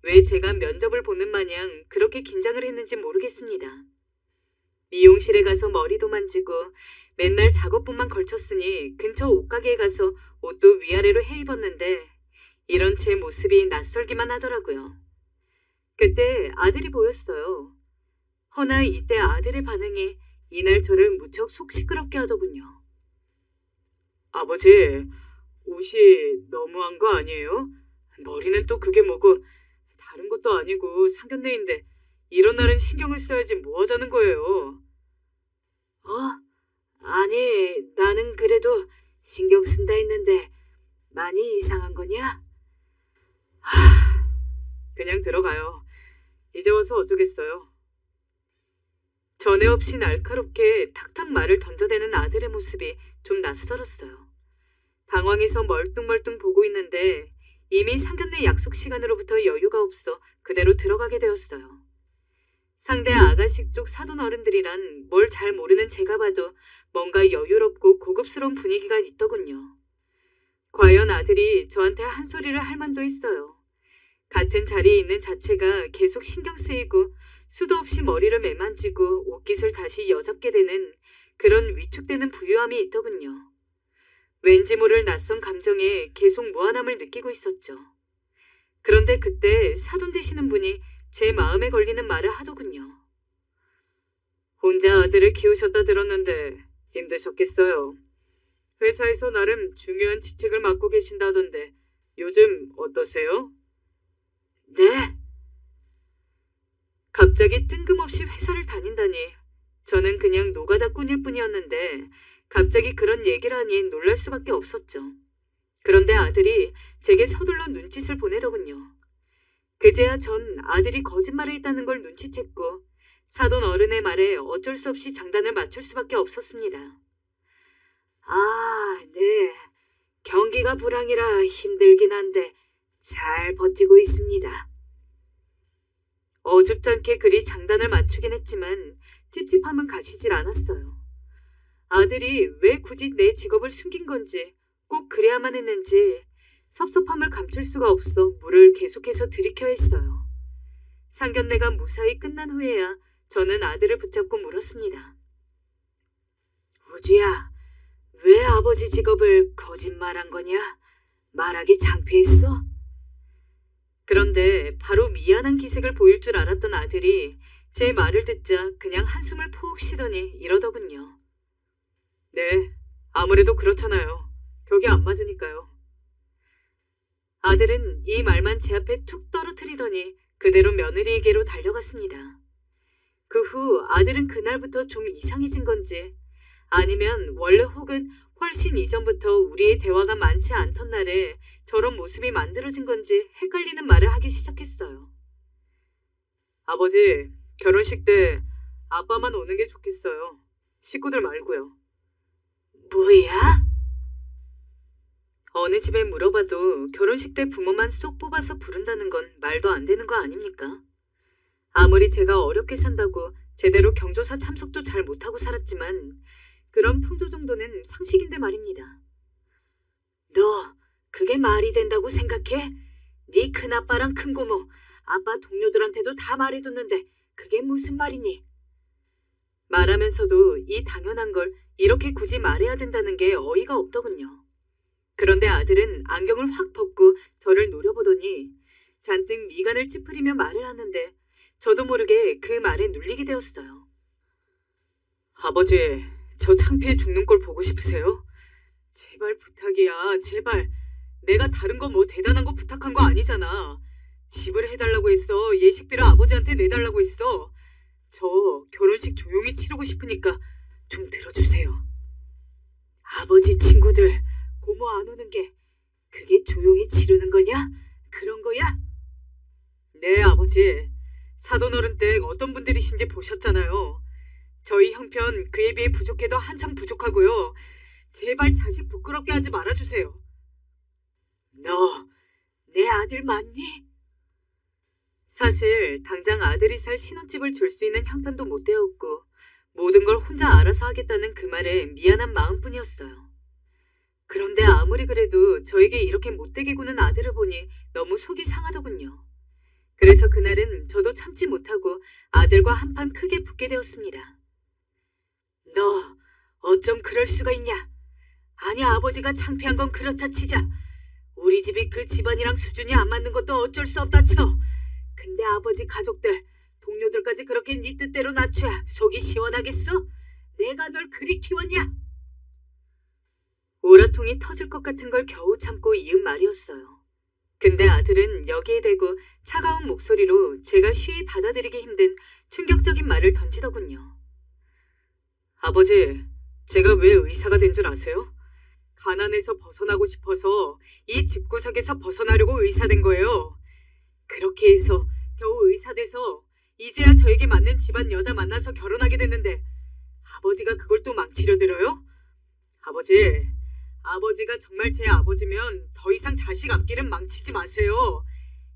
왜 제가 면접을 보는 마냥 그렇게 긴장을 했는지 모르겠습니다. 미용실에 가서 머리도 만지고 맨날 작업복만 걸쳤으니 근처 옷가게에 가서 옷도 위아래로 해 입었는데 이런 제 모습이 낯설기만 하더라고요. 그때 아들이 보였어요. 허나 이때 아들의 반응이 이날 저를 무척 속 시끄럽게 하더군요. 아버지, 옷이 너무한 거 아니에요? 머리는 또 그게 뭐고 다른 것도 아니고 상견례인데 이런 날은 신경을 써야지 뭐 하자는 거예요? 아니, 나는 그래도 신경 쓴다 했는데 많이 이상한 거냐? 그냥 들어가요. 이제 와서 어쩌겠어요. 전에 없이 날카롭게 탁탁 말을 던져대는 아들의 모습이 좀 낯설었어요. 당황해서 멀뚱멀뚱 보고 있는데 이미 상견례 약속 시간으로부터 여유가 없어 그대로 들어가게 되었어요. 상대 아가씨 쪽 사돈 어른들이란 뭘 잘 모르는 제가 봐도 뭔가 여유롭고 고급스러운 분위기가 있더군요. 과연 아들이 저한테 한 소리를 할 만도 했어요. 같은 자리에 있는 자체가 계속 신경 쓰이고 수도 없이 머리를 매만지고 옷깃을 다시 여잡게 되는 그런 위축되는 부유함이 있더군요. 왠지 모를 낯선 감정에 계속 무한함을 느끼고 있었죠. 그런데 그때 사돈 되시는 분이 제 마음에 걸리는 말을 하더군요. 혼자 아들을 키우셨다 들었는데 힘드셨겠어요. 회사에서 나름 중요한 직책을 맡고 계신다던데 요즘 어떠세요? 네. 갑자기 뜬금없이 회사를 다닌다니 저는 그냥 노가다 꾼일 뿐이었는데 갑자기 그런 얘기를 하니 놀랄 수밖에 없었죠. 그런데 아들이 제게 서둘러 눈짓을 보내더군요. 그제야 전 아들이 거짓말을 했다는 걸 눈치챘고 사돈 어른의 말에 어쩔 수 없이 장단을 맞출 수밖에 없었습니다. 네. 경기가 불황이라 힘들긴 한데 잘 버티고 있습니다. 어줍잖게 그리 장단을 맞추긴 했지만 찝찝함은 가시질 않았어요. 아들이 왜 굳이 내 직업을 숨긴 건지 꼭 그래야만 했는지 섭섭함을 감출 수가 없어 물을 계속해서 들이켜 했어요. 상견례가 무사히 끝난 후에야 저는 아들을 붙잡고 물었습니다. 우주야, 왜 아버지 직업을 거짓말한 거냐? 말하기 창피했어? 그런데 바로 미안한 기색을 보일 줄 알았던 아들이 제 말을 듣자 그냥 한숨을 푹 쉬더니 이러더군요. 네, 아무래도 그렇잖아요. 격이 안 맞으니까요. 아들은 이 말만 제 앞에 툭 떨어뜨리더니 그대로 며느리에게로 달려갔습니다. 그 후 아들은 그날부터 좀 이상해진 건지 아니면 원래 혹은 훨씬 이전부터 우리의 대화가 많지 않던 날에 저런 모습이 만들어진 건지 헷갈리는 말을 하기 시작했어요. 아버지, 결혼식 때 아빠만 오는 게 좋겠어요. 식구들 말고요. 뭐야? 어느 집에 물어봐도 결혼식 때 부모만 쏙 뽑아서 부른다는 건 말도 안 되는 거 아닙니까? 아무리 제가 어렵게 산다고 제대로 경조사 참석도 잘 못하고 살았지만 그런 풍조 정도는 상식인데 말입니다. 너 그게 말이 된다고 생각해? 네 큰아빠랑 큰고모, 아빠 동료들한테도 다 말해뒀는데 그게 무슨 말이니? 말하면서도 이 당연한 걸 이렇게 굳이 말해야 된다는 게 어이가 없더군요. 그런데 아들은 안경을 확 벗고 저를 노려보더니 잔뜩 미간을 찌푸리며 말을 하는데 저도 모르게 그 말에 눌리게 되었어요. 아버지, 저 창피해 죽는 꼴 보고 싶으세요? 제발 부탁이야, 제발. 내가 다른 거 뭐 대단한 거 부탁한 거 아니잖아. 집을 해달라고 했어. 예식비를 아버지한테 내달라고 했어. 저 결혼식 조용히 치르고 싶으니까 좀 들어주세요. 아버지 친구들, 고모 안 오는 게 그게 조용히 치르는 거냐? 그런 거야? 네, 아버지. 사돈어른 댁 어떤 분들이신지 보셨잖아요. 저희 형편 그에 비해 부족해도 한참 부족하고요. 제발 자식 부끄럽게 하지 말아주세요. 너 내 아들 맞니? 사실 당장 아들이 살 신혼집을 줄 수 있는 형편도 못 되었고 모든 걸 혼자 알아서 하겠다는 그 말에 미안한 마음뿐이었어요. 그런데 아무리 그래도 저에게 이렇게 못되게 구는 아들을 보니 너무 속이 상하더군요. 그래서 그날은 저도 참지 못하고 아들과 한판 크게 붙게 되었습니다. 너 어쩜 그럴 수가 있냐? 아니 아버지가 창피한 건 그렇다 치자. 우리 집이 그 집안이랑 수준이 안 맞는 것도 어쩔 수 없다 쳐. 근데 아버지 가족들, 동료들까지 그렇게 네 뜻대로 낮춰야 속이 시원하겠어? 내가 널 그리 키웠냐? 오라통이 터질 것 같은 걸 겨우 참고 이은 말이었어요. 근데 아들은 여기에 대고 차가운 목소리로 제가 쉬이 받아들이기 힘든 충격적인 말을 던지더군요. 아버지, 제가 왜 의사가 된 줄 아세요? 가난에서 벗어나고 싶어서 이 집구석에서 벗어나려고 의사 된 거예요. 그렇게 해서 겨우 의사 돼서 이제야 저에게 맞는 집안 여자 만나서 결혼하게 됐는데 아버지가 그걸 또 망치려 들어요? 아버지가 정말 제 아버지면 더 이상 자식 앞길은 망치지 마세요.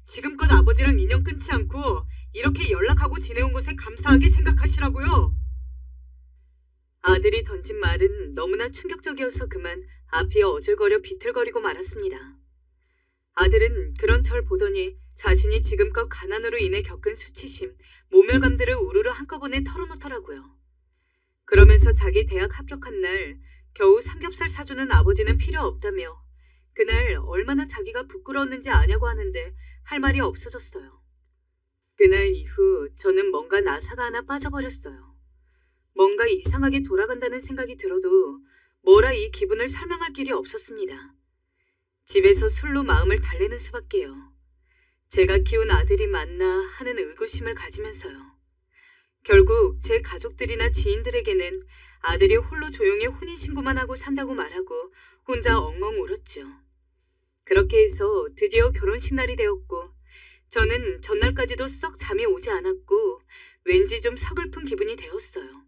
지금껏 아버지랑 인연 끊지 않고 이렇게 연락하고 지내온 것에 감사하게 생각하시라고요. 아들이 던진 말은 너무나 충격적이어서 그만 앞이 어질거려 비틀거리고 말았습니다. 아들은 그런 절 보더니 자신이 지금껏 가난으로 인해 겪은 수치심, 모멸감들을 우르르 한꺼번에 털어놓더라고요. 그러면서 자기 대학 합격한 날 겨우 삼겹살 사주는 아버지는 필요 없다며 그날 얼마나 자기가 부끄러웠는지 아냐고 하는데 할 말이 없어졌어요. 그날 이후 저는 뭔가 나사가 하나 빠져버렸어요. 뭔가 이상하게 돌아간다는 생각이 들어도 뭐라 이 기분을 설명할 길이 없었습니다. 집에서 술로 마음을 달래는 수밖에요. 제가 키운 아들이 맞나 하는 의구심을 가지면서요. 결국 제 가족들이나 지인들에게는 아들이 홀로 조용히 혼인신고만 하고 산다고 말하고 혼자 엉엉 울었죠. 그렇게 해서 드디어 결혼식 날이 되었고 저는 전날까지도 썩 잠이 오지 않았고 왠지 좀 서글픈 기분이 되었어요.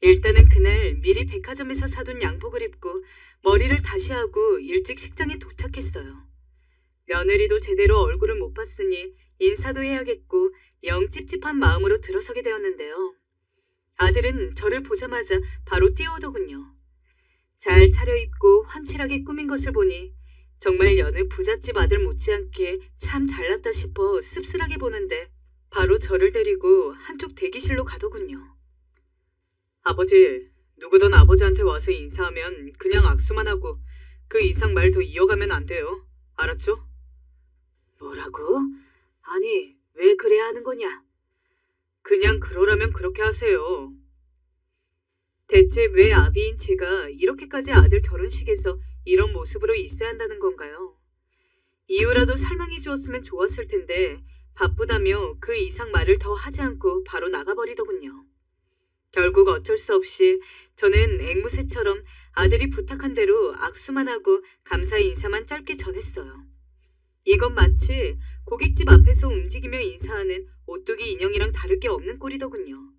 일단은 그날 미리 백화점에서 사둔 양복을 입고 머리를 다시 하고 일찍 식장에 도착했어요. 며느리도 제대로 얼굴을 못 봤으니 인사도 해야겠고 영 찝찝한 마음으로 들어서게 되었는데요. 아들은 저를 보자마자 바로 뛰어오더군요. 잘 차려입고 환칠하게 꾸민 것을 보니 정말 여느 부잣집 아들 못지않게 참 잘났다 싶어 씁쓸하게 보는데 바로 저를 데리고 한쪽 대기실로 가더군요. 아버지, 누구든 아버지한테 와서 인사하면 그냥 악수만 하고 그 이상 말 더 이어가면 안 돼요. 알았죠? 뭐라고? 아니, 왜 그래야 하는 거냐? 그냥 그러라면 그렇게 하세요. 대체 왜 아비인 제가 이렇게까지 아들 결혼식에서 이런 모습으로 있어야 한다는 건가요? 이유라도 설명해 주었으면 좋았을 텐데 바쁘다며 그 이상 말을 더 하지 않고 바로 나가버리더군요. 결국 어쩔 수 없이 저는 앵무새처럼 아들이 부탁한 대로 악수만 하고 감사 인사만 짧게 전했어요. 이건 마치 고깃집 앞에서 움직이며 인사하는 오뚜기 인형이랑 다를 게 없는 꼴이더군요.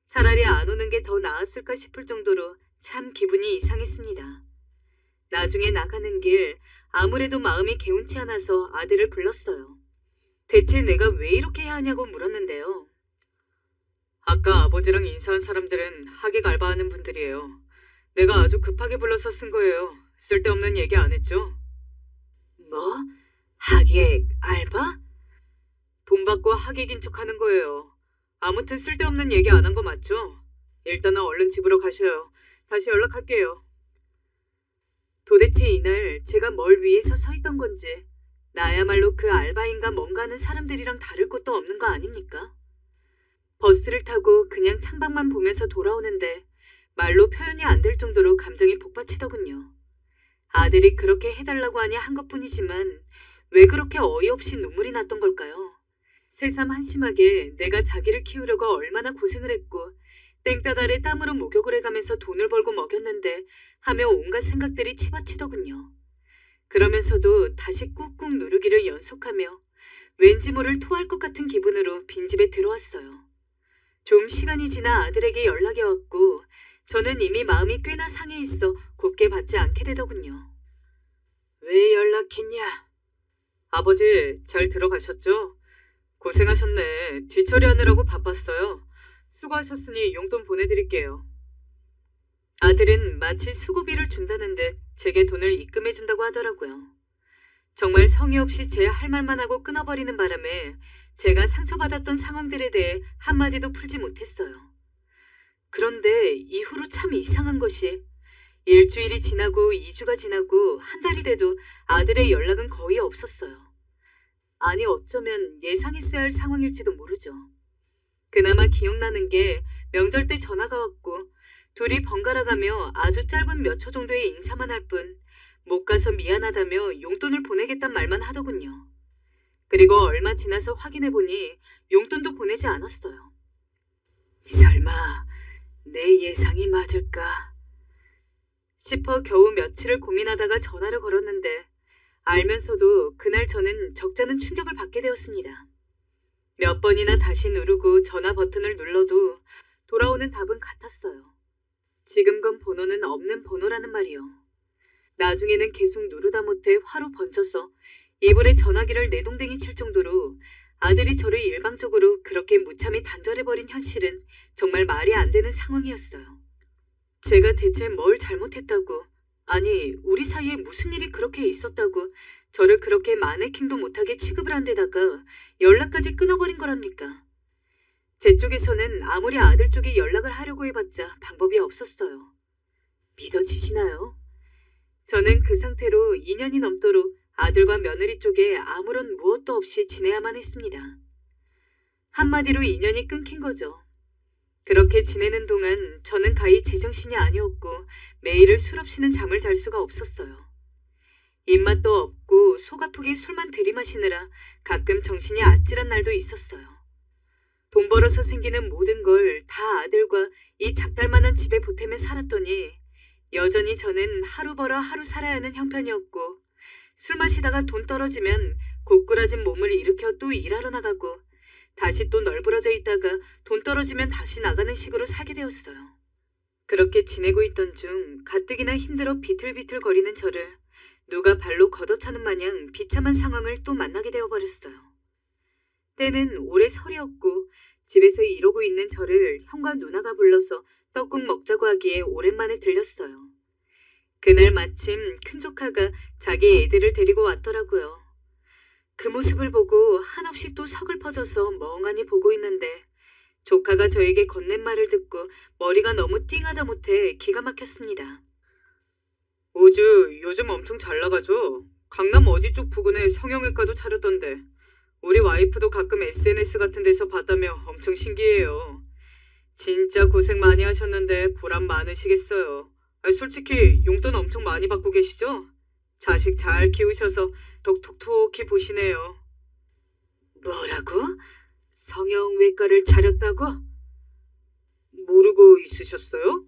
차라리 안 오는 게 더 나았을까 싶을 정도로 참 기분이 이상했습니다. 나중에 나가는 길 아무래도 마음이 개운치 않아서 아들을 불렀어요. 대체 내가 왜 이렇게 해야 하냐고 물었는데요. 아까 아버지랑 인사한 사람들은 하객 알바하는 분들이에요. 내가 아주 급하게 불러서 쓴 거예요. 쓸데없는 얘기 안 했죠? 뭐? 하객 알바? 돈 받고 하객인 척 하는 거예요. 아무튼 쓸데없는 얘기 안 한 거 맞죠? 일단은 얼른 집으로 가셔요. 다시 연락할게요. 도대체 이날 제가 뭘 위해서 서 있던 건지 나야말로 그 알바인가 뭔가 하는 사람들이랑 다를 것도 없는 거 아닙니까? 버스를 타고 그냥 창밖만 보면서 돌아오는데 말로 표현이 안 될 정도로 감정이 복받치더군요. 아들이 그렇게 해달라고 하니 한 것뿐이지만 왜 그렇게 어이없이 눈물이 났던 걸까요? 새삼 한심하게 내가 자기를 키우려고 얼마나 고생을 했고 땡볕 아래 땀으로 목욕을 해가면서 돈을 벌고 먹였는데 하며 온갖 생각들이 치받치더군요. 그러면서도 다시 꾹꾹 누르기를 연속하며 왠지 모를 토할 것 같은 기분으로 빈집에 들어왔어요. 좀 시간이 지나 아들에게 연락이 왔고 저는 이미 마음이 꽤나 상해 있어 곱게 받지 않게 되더군요. 왜 연락했냐? 아버지 잘 들어가셨죠? 고생하셨네. 뒤처리하느라고 바빴어요. 수고하셨으니 용돈 보내드릴게요. 아들은 마치 수고비를 준다는 듯 제게 돈을 입금해준다고 하더라고요. 정말 성의 없이 제 할 말만 하고 끊어버리는 바람에 제가 상처받았던 상황들에 대해 한마디도 풀지 못했어요. 그런데 이후로 참 이상한 것이 일주일이 지나고 2주가 지나고 한 달이 돼도 아들의 연락은 거의 없었어요. 아니 어쩌면 예상했어야 할 상황일지도 모르죠. 그나마 기억나는 게 명절 때 전화가 왔고 둘이 번갈아가며 아주 짧은 몇 초 정도의 인사만 할 뿐 못 가서 미안하다며 용돈을 보내겠단 말만 하더군요. 그리고 얼마 지나서 확인해보니 용돈도 보내지 않았어요. 설마 내 예상이 맞을까 싶어 겨우 며칠을 고민하다가 전화를 걸었는데 알면서도 그날 저는 적잖은 충격을 받게 되었습니다. 몇 번이나 다시 누르고 전화 버튼을 눌러도 돌아오는 답은 같았어요. 지금 건 번호는 없는 번호라는 말이요. 나중에는 계속 누르다 못해 화로 번져서 이불에 전화기를 내동댕이 칠 정도로 아들이 저를 일방적으로 그렇게 무참히 단절해버린 현실은 정말 말이 안 되는 상황이었어요. 제가 대체 뭘 잘못했다고, 아니 우리 사이에 무슨 일이 그렇게 있었다고 저를 그렇게 마네킹도 못하게 취급을 한 데다가 연락까지 끊어버린 거랍니까? 제 쪽에서는 아무리 아들 쪽이 연락을 하려고 해봤자 방법이 없었어요. 믿어지시나요? 저는 그 상태로 2년이 넘도록 아들과 며느리 쪽에 아무런 무엇도 없이 지내야만 했습니다. 한마디로 인연이 끊긴 거죠. 그렇게 지내는 동안 저는 가히 제정신이 아니었고 매일을 술 없이는 잠을 잘 수가 없었어요. 입맛도 없고 속 아프게 술만 들이마시느라 가끔 정신이 아찔한 날도 있었어요. 돈 벌어서 생기는 모든 걸 다 아들과 이 작달만한 집에 보태며 살았더니 여전히 저는 하루 벌어 하루 살아야 하는 형편이었고 술 마시다가 돈 떨어지면 고꾸라진 몸을 일으켜 또 일하러 나가고 다시 또 널브러져 있다가 돈 떨어지면 다시 나가는 식으로 살게 되었어요. 그렇게 지내고 있던 중 가뜩이나 힘들어 비틀비틀거리는 저를 누가 발로 걷어차는 마냥 비참한 상황을 또 만나게 되어버렸어요. 때는 올해 설이었고 집에서 이러고 있는 저를 형과 누나가 불러서 떡국 먹자고 하기에 오랜만에 들렸어요. 그날 마침 큰 조카가 자기 애들을 데리고 왔더라고요. 그 모습을 보고 한없이 또 서글퍼져서 멍하니 보고 있는데 조카가 저에게 건넨 말을 듣고 머리가 너무 띵하다 못해 기가 막혔습니다. 우주 요즘 엄청 잘 나가죠? 강남 어디 쪽 부근에 성형외과도 차렸던데 우리 와이프도 가끔 SNS 같은 데서 봤다며 엄청 신기해요. 진짜 고생 많이 하셨는데 보람 많으시겠어요. 솔직히 용돈 엄청 많이 받고 계시죠? 자식 잘 키우셔서 톡톡히 보시네요. 뭐라고? 성형외과를 차렸다고? 모르고 있으셨어요?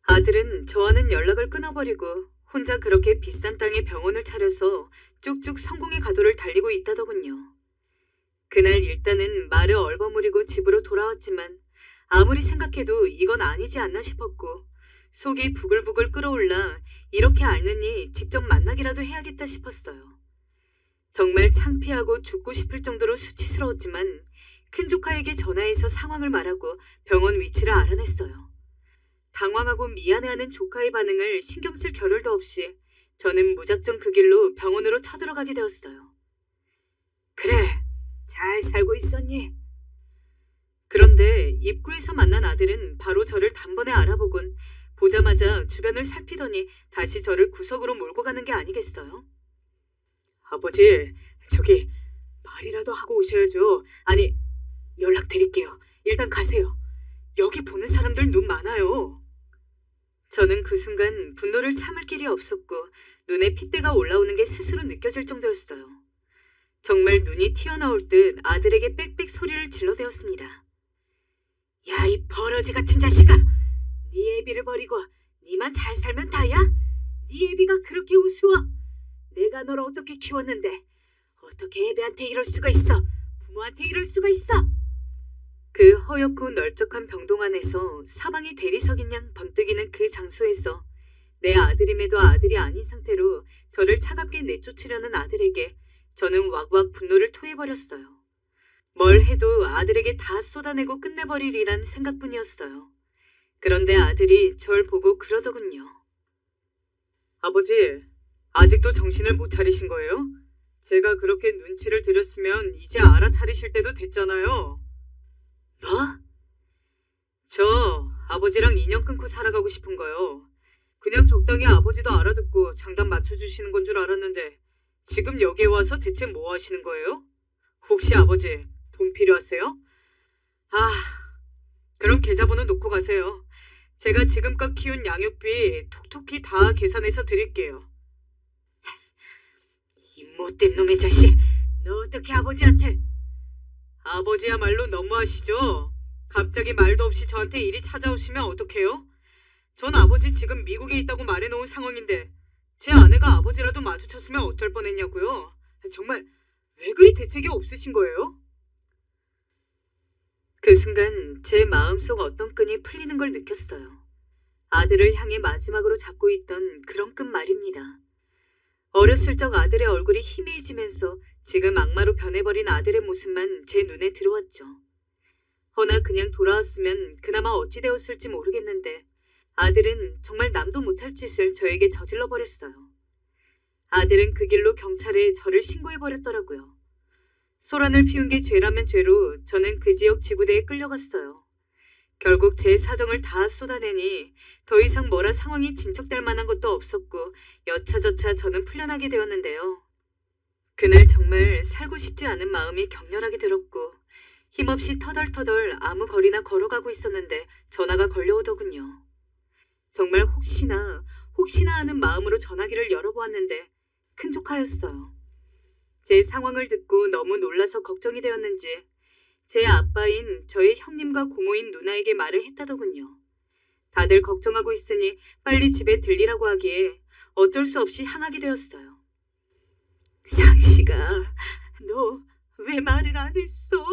아들은 저와는 연락을 끊어버리고 혼자 그렇게 비싼 땅에 병원을 차려서 쭉쭉 성공의 가도를 달리고 있다더군요. 그날 일단은 말을 얼버무리고 집으로 돌아왔지만 아무리 생각해도 이건 아니지 않나 싶었고 속이 부글부글 끓어올라 이렇게 앓느니 직접 만나기라도 해야겠다 싶었어요. 정말 창피하고 죽고 싶을 정도로 수치스러웠지만 큰조카에게 전화해서 상황을 말하고 병원 위치를 알아냈어요. 당황하고 미안해하는 조카의 반응을 신경 쓸 겨를도 없이 저는 무작정 그 길로 병원으로 쳐들어가게 되었어요. 그래, 잘 살고 있었니? 그런데 입구에서 만난 아들은 바로 저를 단번에 알아보곤 보자마자 주변을 살피더니 다시 저를 구석으로 몰고 가는 게 아니겠어요? 아버지, 저기 말이라도 하고 오셔야죠. 아니, 연락드릴게요. 일단 가세요. 여기 보는 사람들 눈 많아요. 저는 그 순간 분노를 참을 길이 없었고 눈에 핏대가 올라오는 게 스스로 느껴질 정도였어요. 정말 눈이 튀어나올 듯 아들에게 빽빽 소리를 질러대었습니다. 야, 이 버러지 같은 자식아! 네 애비를 버리고 니만 잘 살면 다야? 네 애비가 그렇게 우스워? 내가 널 어떻게 키웠는데 어떻게 애비한테 이럴 수가 있어? 부모한테 이럴 수가 있어? 그 허옇고 널쩍한 병동 안에서 사방이 대리석인 양 번뜩이는 그 장소에서 내 아들임에도 아들이 아닌 상태로 저를 차갑게 내쫓으려는 아들에게 저는 왁왁 분노를 토해버렸어요. 뭘 해도 아들에게 다 쏟아내고 끝내버리리란 생각뿐이었어요. 그런데 아들이 절 보고 그러더군요. 아버지, 아직도 정신을 못 차리신 거예요? 제가 그렇게 눈치를 드렸으면 이제 알아차리실 때도 됐잖아요. 뭐? 저 아버지랑 인연 끊고 살아가고 싶은 거요. 그냥 적당히 아버지도 알아듣고 장단 맞춰주시는 건 줄 알았는데 지금 여기에 와서 대체 뭐 하시는 거예요? 혹시 아버지 돈 필요하세요? 아, 그럼 계좌번호 놓고 가세요. 제가 지금껏 키운 양육비 톡톡히 다 계산해서 드릴게요. 이 못된 놈의 자식, 너 어떻게 아버지한테... 아버지야말로 너무하시죠? 갑자기 말도 없이 저한테 일이 찾아오시면 어떡해요? 전 아버지 지금 미국에 있다고 말해놓은 상황인데 제 아내가 아버지라도 마주쳤으면 어쩔 뻔했냐고요? 정말 왜 그리 대책이 없으신 거예요? 그 순간 제 마음속 어떤 끈이 풀리는 걸 느꼈어요. 아들을 향해 마지막으로 잡고 있던 그런 끈 말입니다. 어렸을 적 아들의 얼굴이 희미해지면서 지금 악마로 변해버린 아들의 모습만 제 눈에 들어왔죠. 허나 그냥 돌아왔으면 그나마 어찌 되었을지 모르겠는데 아들은 정말 남도 못할 짓을 저에게 저질러 버렸어요. 아들은 그 길로 경찰에 저를 신고해버렸더라고요. 소란을 피운 게 죄라면 죄로 저는 그 지역 지구대에 끌려갔어요. 결국 제 사정을 다 쏟아내니 더 이상 뭐라 상황이 진척될 만한 것도 없었고 여차저차 저는 풀려나게 되었는데요. 그날 정말 살고 싶지 않은 마음이 격렬하게 들었고 힘없이 터덜터덜 아무 거리나 걸어가고 있었는데 전화가 걸려오더군요. 정말 혹시나 하는 마음으로 전화기를 열어보았는데 큰조카였어요. 제 상황을 듣고 너무 놀라서 걱정이 되었는지 제 아빠인 저의 형님과 고모인 누나에게 말을 했다더군요. 다들 걱정하고 있으니 빨리 집에 들리라고 하기에 어쩔 수 없이 향하게 되었어요. 상식아, 너 왜 말을 안 했어?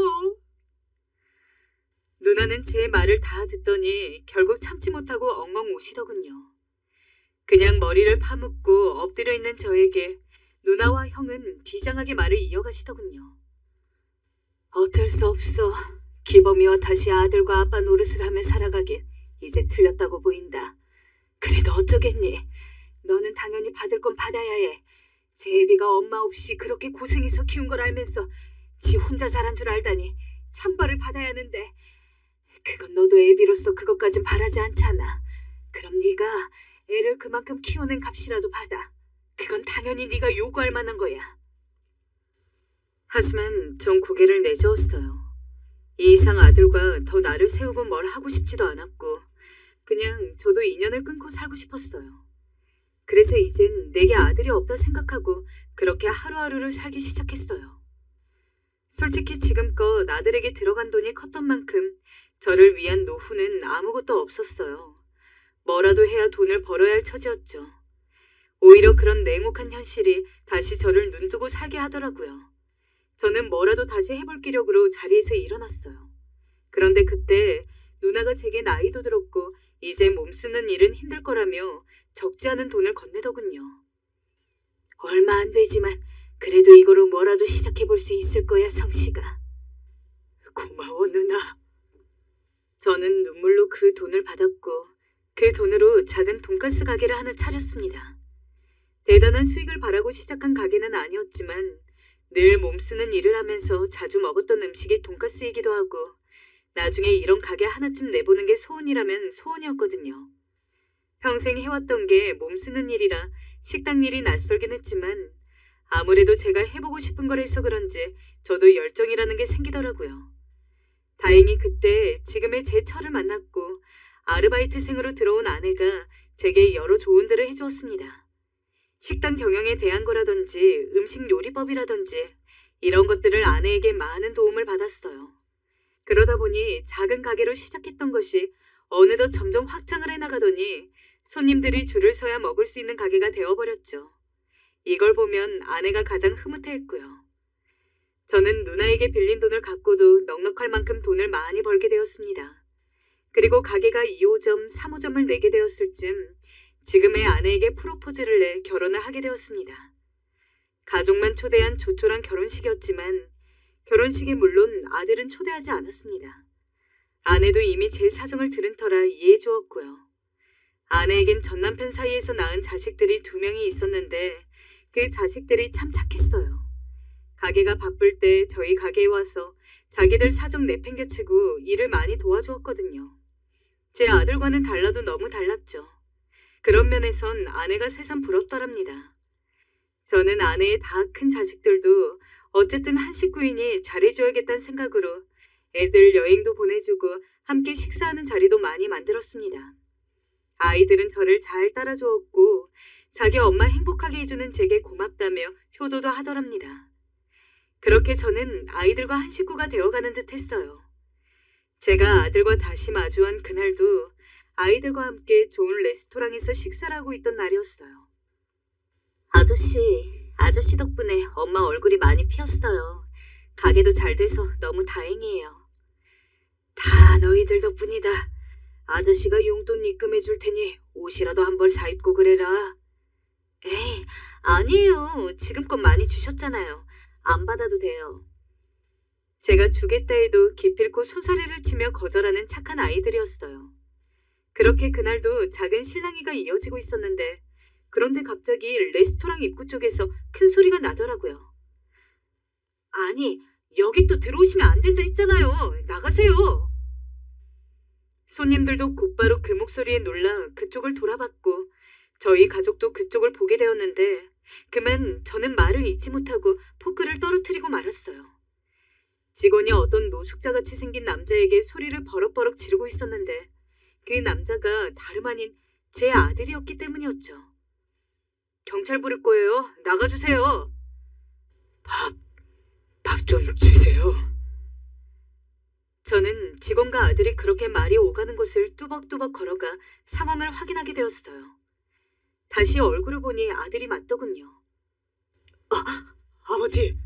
누나는 제 말을 다 듣더니 결국 참지 못하고 엉엉 우시더군요. 그냥 머리를 파묻고 엎드려 있는 저에게 누나와 형은 비장하게 말을 이어가시더군요. 어쩔 수 없어. 기범이와 다시 아들과 아빠 노릇을 하며 살아가긴 이제 틀렸다고 보인다. 그래도 어쩌겠니? 너는 당연히 받을 건 받아야 해. 제 애비가 엄마 없이 그렇게 고생해서 키운 걸 알면서 지 혼자 자란 줄 알다니 찬벌을 받아야 하는데 그건 너도 애비로서 그것까진 바라지 않잖아. 그럼 네가 애를 그만큼 키워낸 값이라도 받아. 그건 당연히 네가 요구할 만한 거야. 하지만 전 고개를 내저었어요. 이 이상 아들과 더 나를 세우고 뭘 하고 싶지도 않았고 그냥 저도 인연을 끊고 살고 싶었어요. 그래서 이젠 내게 아들이 없다 생각하고 그렇게 하루하루를 살기 시작했어요. 솔직히 지금껏 아들에게 들어간 돈이 컸던 만큼 저를 위한 노후는 아무것도 없었어요. 뭐라도 해야 돈을 벌어야 할 처지였죠. 오히려 그런 냉혹한 현실이 다시 저를 눈뜨고 살게 하더라고요. 저는 뭐라도 다시 해볼 기력으로 자리에서 일어났어요. 그런데 그때 누나가 제게 나이도 들었고 이제 몸 쓰는 일은 힘들 거라며 적지 않은 돈을 건네더군요. 얼마 안 되지만 그래도 이거로 뭐라도 시작해볼 수 있을 거야, 성씨가. 고마워, 누나. 저는 눈물로 그 돈을 받았고 그 돈으로 작은 돈가스 가게를 하나 차렸습니다. 대단한 수익을 바라고 시작한 가게는 아니었지만 늘 몸쓰는 일을 하면서 자주 먹었던 음식이 돈가스이기도 하고 나중에 이런 가게 하나쯤 내보는 게 소원이라면 소원이었거든요. 평생 해왔던 게 몸쓰는 일이라 식당 일이 낯설긴 했지만 아무래도 제가 해보고 싶은 걸 해서 그런지 저도 열정이라는 게 생기더라고요. 다행히 그때 지금의 제 처를 만났고 아르바이트생으로 들어온 아내가 제게 여러 조언들을 해주었습니다. 식당 경영에 대한 거라든지 음식 요리법이라든지 이런 것들을 아내에게 많은 도움을 받았어요. 그러다 보니 작은 가게로 시작했던 것이 어느덧 점점 확장을 해나가더니 손님들이 줄을 서야 먹을 수 있는 가게가 되어버렸죠. 이걸 보면 아내가 가장 흐뭇해했고요. 저는 누나에게 빌린 돈을 갖고도 넉넉할 만큼 돈을 많이 벌게 되었습니다. 그리고 가게가 2호점, 3호점을 내게 되었을 즈음 지금의 아내에게 프로포즈를 내 결혼을 하게 되었습니다. 가족만 초대한 조촐한 결혼식이었지만 결혼식에 물론 아들은 초대하지 않았습니다. 아내도 이미 제 사정을 들은 터라 이해해 주었고요. 아내에겐 전 남편 사이에서 낳은 자식들이 2명이 있었는데 그 자식들이 참 착했어요. 가게가 바쁠 때 저희 가게에 와서 자기들 사정 내팽개치고 일을 많이 도와주었거든요. 제 아들과는 달라도 너무 달랐죠. 그런 면에선 아내가 새삼 부럽더랍니다. 저는 아내의 다 큰 자식들도 어쨌든 한 식구이니 잘해줘야겠다는 생각으로 애들 여행도 보내주고 함께 식사하는 자리도 많이 만들었습니다. 아이들은 저를 잘 따라주었고 자기 엄마 행복하게 해주는 제게 고맙다며 효도도 하더랍니다. 그렇게 저는 아이들과 한 식구가 되어가는 듯 했어요. 제가 아들과 다시 마주한 그날도 아이들과 함께 좋은 레스토랑에서 식사를 하고 있던 날이었어요. 아저씨 덕분에 엄마 얼굴이 많이 피었어요. 가게도 잘 돼서 너무 다행이에요. 다 너희들 덕분이다. 아저씨가 용돈 입금해 줄 테니 옷이라도 한 벌 사입고 그래라. 에이, 아니에요. 지금껏 많이 주셨잖아요. 안 받아도 돼요. 제가 주겠다 해도 기필코 손사래를 치며 거절하는 착한 아이들이었어요. 그렇게 그날도 작은 실랑이가 이어지고 있었는데 그런데 갑자기 레스토랑 입구 쪽에서 큰 소리가 나더라고요. 아니, 여기 또 들어오시면 안 된다 했잖아요. 나가세요. 손님들도 곧바로 그 목소리에 놀라 그쪽을 돌아봤고 저희 가족도 그쪽을 보게 되었는데 그만 저는 말을 잇지 못하고 포크를 떨어뜨리고 말았어요. 직원이 어떤 노숙자같이 생긴 남자에게 소리를 버럭버럭 지르고 있었는데 그 남자가 다름 아닌 제 아들이었기 때문이었죠. 경찰 부를 거예요. 나가주세요. 밥 좀 주세요. 저는 직원과 아들이 그렇게 말이 오가는 곳을 뚜벅뚜벅 걸어가 상황을 확인하게 되었어요. 다시 얼굴을 보니 아들이 맞더군요. 아버지.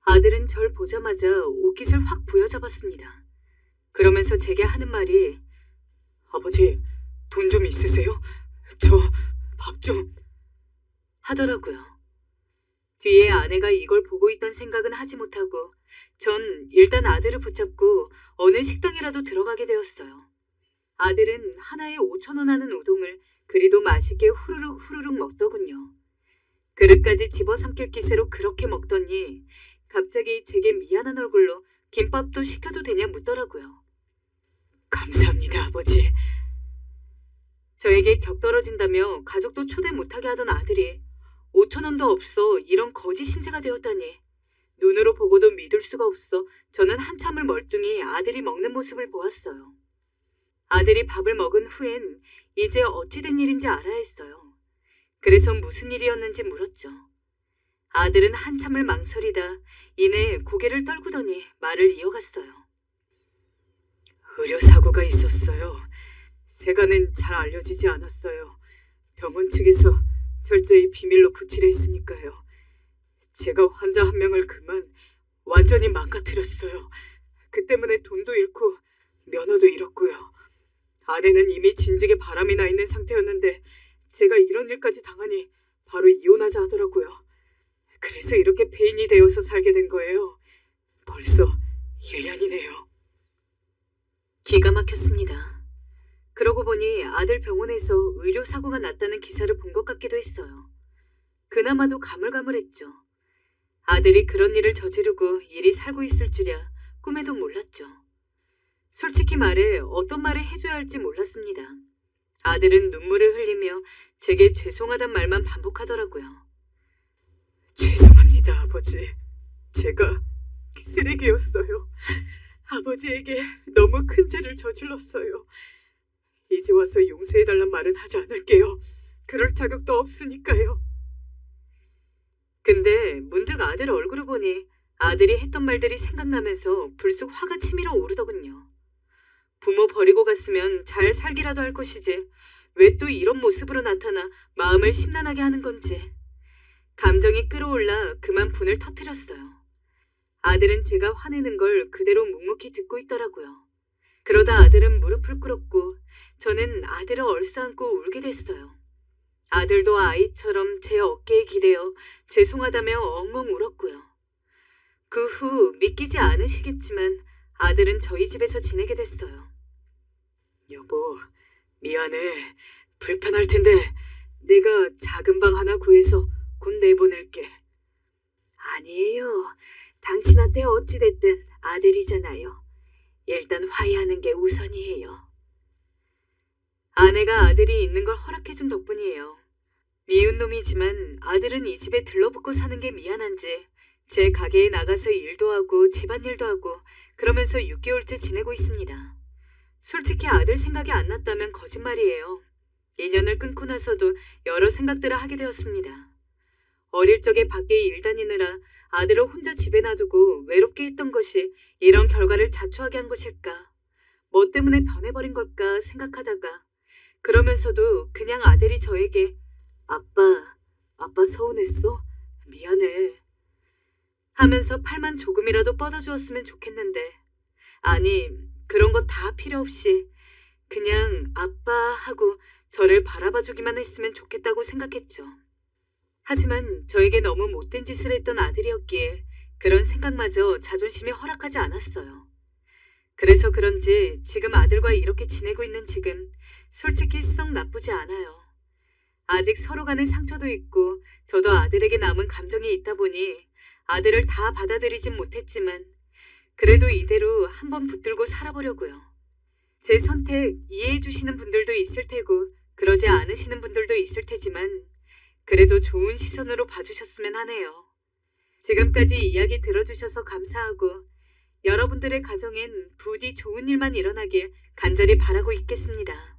아들은 절 보자마자 옷깃을 확 부여잡았습니다. 그러면서 제게 하는 말이 아버지, 돈 좀 있으세요? 저 밥 좀 하더라고요. 뒤에 아내가 이걸 보고 있던 생각은 하지 못하고 전 일단 아들을 붙잡고 어느 식당이라도 들어가게 되었어요. 아들은 하나에 5,000원 하는 우동을 그리도 맛있게 후루룩 먹더군요. 그릇까지 집어삼킬 기세로 그렇게 먹더니 갑자기 제게 미안한 얼굴로 김밥도 시켜도 되냐 묻더라고요. 감사합니다, 아버지. 저에게 격떨어진다며 가족도 초대 못하게 하던 아들이 5,000원도 없어 이런 거지 신세가 되었다니 눈으로 보고도 믿을 수가 없어 저는 한참을 멀뚱히 아들이 먹는 모습을 보았어요. 아들이 밥을 먹은 후엔 이제 어찌 된 일인지 알아야 했어요. 그래서 무슨 일이었는지 물었죠. 아들은 한참을 망설이다 이내 고개를 떨구더니 말을 이어갔어요. 의료사고가 있었어요. 세간엔 잘 알려지지 않았어요. 병원 측에서 철저히 비밀로 붙이려 했으니까요. 제가 환자 한 명을 그만 완전히 망가뜨렸어요. 그 때문에 돈도 잃고 면허도 잃었고요. 아내는 이미 진즉에 바람이 나 있는 상태였는데 제가 이런 일까지 당하니 바로 이혼하자 하더라고요. 그래서 이렇게 폐인이 되어서 살게 된 거예요. 벌써 1년이네요. 기가 막혔습니다. 그러고 보니 아들 병원에서 의료사고가 났다는 기사를 본 것 같기도 했어요. 그나마도 가물가물했죠. 아들이 그런 일을 저지르고 일이 살고 있을 줄이야 꿈에도 몰랐죠. 솔직히 말해 어떤 말을 해줘야 할지 몰랐습니다. 아들은 눈물을 흘리며 제게 죄송하단 말만 반복하더라고요. 죄송합니다, 아버지. 제가 쓰레기였어요. 아버지에게 너무 큰 죄를 저질렀어요. 이제 와서 용서해달란 말은 하지 않을게요. 그럴 자격도 없으니까요. 근데 문득 아들 얼굴을 보니 아들이 했던 말들이 생각나면서 불쑥 화가 치밀어 오르더군요. 부모 버리고 갔으면 잘 살기라도 할 것이지 왜 또 이런 모습으로 나타나 마음을 심란하게 하는 건지. 감정이 끌어올라 그만 분을 터뜨렸어요. 아들은 제가 화내는 걸 그대로 묵묵히 듣고 있더라고요. 그러다 아들은 무릎을 꿇었고 저는 아들을 얼싸안고 울게 됐어요. 아들도 아이처럼 제 어깨에 기대어 죄송하다며 엉엉 울었고요. 그 후 믿기지 않으시겠지만 아들은 저희 집에서 지내게 됐어요. 여보, 미안해. 불편할 텐데 내가 작은 방 하나 구해서 곧 내보낼게. 아니에요. 당신한테 어찌됐든 아들이잖아요. 일단 화해하는 게 우선이에요. 아내가 아들이 있는 걸 허락해준 덕분이에요. 미운 놈이지만 아들은 이 집에 들러붙고 사는 게 미안한지 제 가게에 나가서 일도 하고 집안일도 하고 그러면서 6개월째 지내고 있습니다. 솔직히 아들 생각이 안 났다면 거짓말이에요. 인연을 끊고 나서도 여러 생각들을 하게 되었습니다. 어릴 적에 밖에 일 다니느라 아들을 혼자 집에 놔두고 외롭게 했던 것이 이런 결과를 자초하게 한 것일까? 뭐 때문에 변해버린 걸까 생각하다가 그러면서도 그냥 아들이 저에게 아빠 서운했어? 미안해 하면서 팔만 조금이라도 뻗어주었으면 좋겠는데 아니 그런 거 다 필요 없이 그냥 아빠 하고 저를 바라봐주기만 했으면 좋겠다고 생각했죠. 하지만 저에게 너무 못된 짓을 했던 아들이었기에 그런 생각마저 자존심이 허락하지 않았어요. 그래서 그런지 지금 아들과 이렇게 지내고 있는 지금 솔직히 썩 나쁘지 않아요. 아직 서로 간의 상처도 있고 저도 아들에게 남은 감정이 있다 보니 아들을 다 받아들이진 못했지만 그래도 이대로 한번 붙들고 살아보려고요. 제 선택 이해해 주시는 분들도 있을 테고 그러지 않으시는 분들도 있을 테지만 그래도 좋은 시선으로 봐주셨으면 하네요. 지금까지 이야기 들어주셔서 감사하고 여러분들의 가정엔 부디 좋은 일만 일어나길 간절히 바라고 있겠습니다.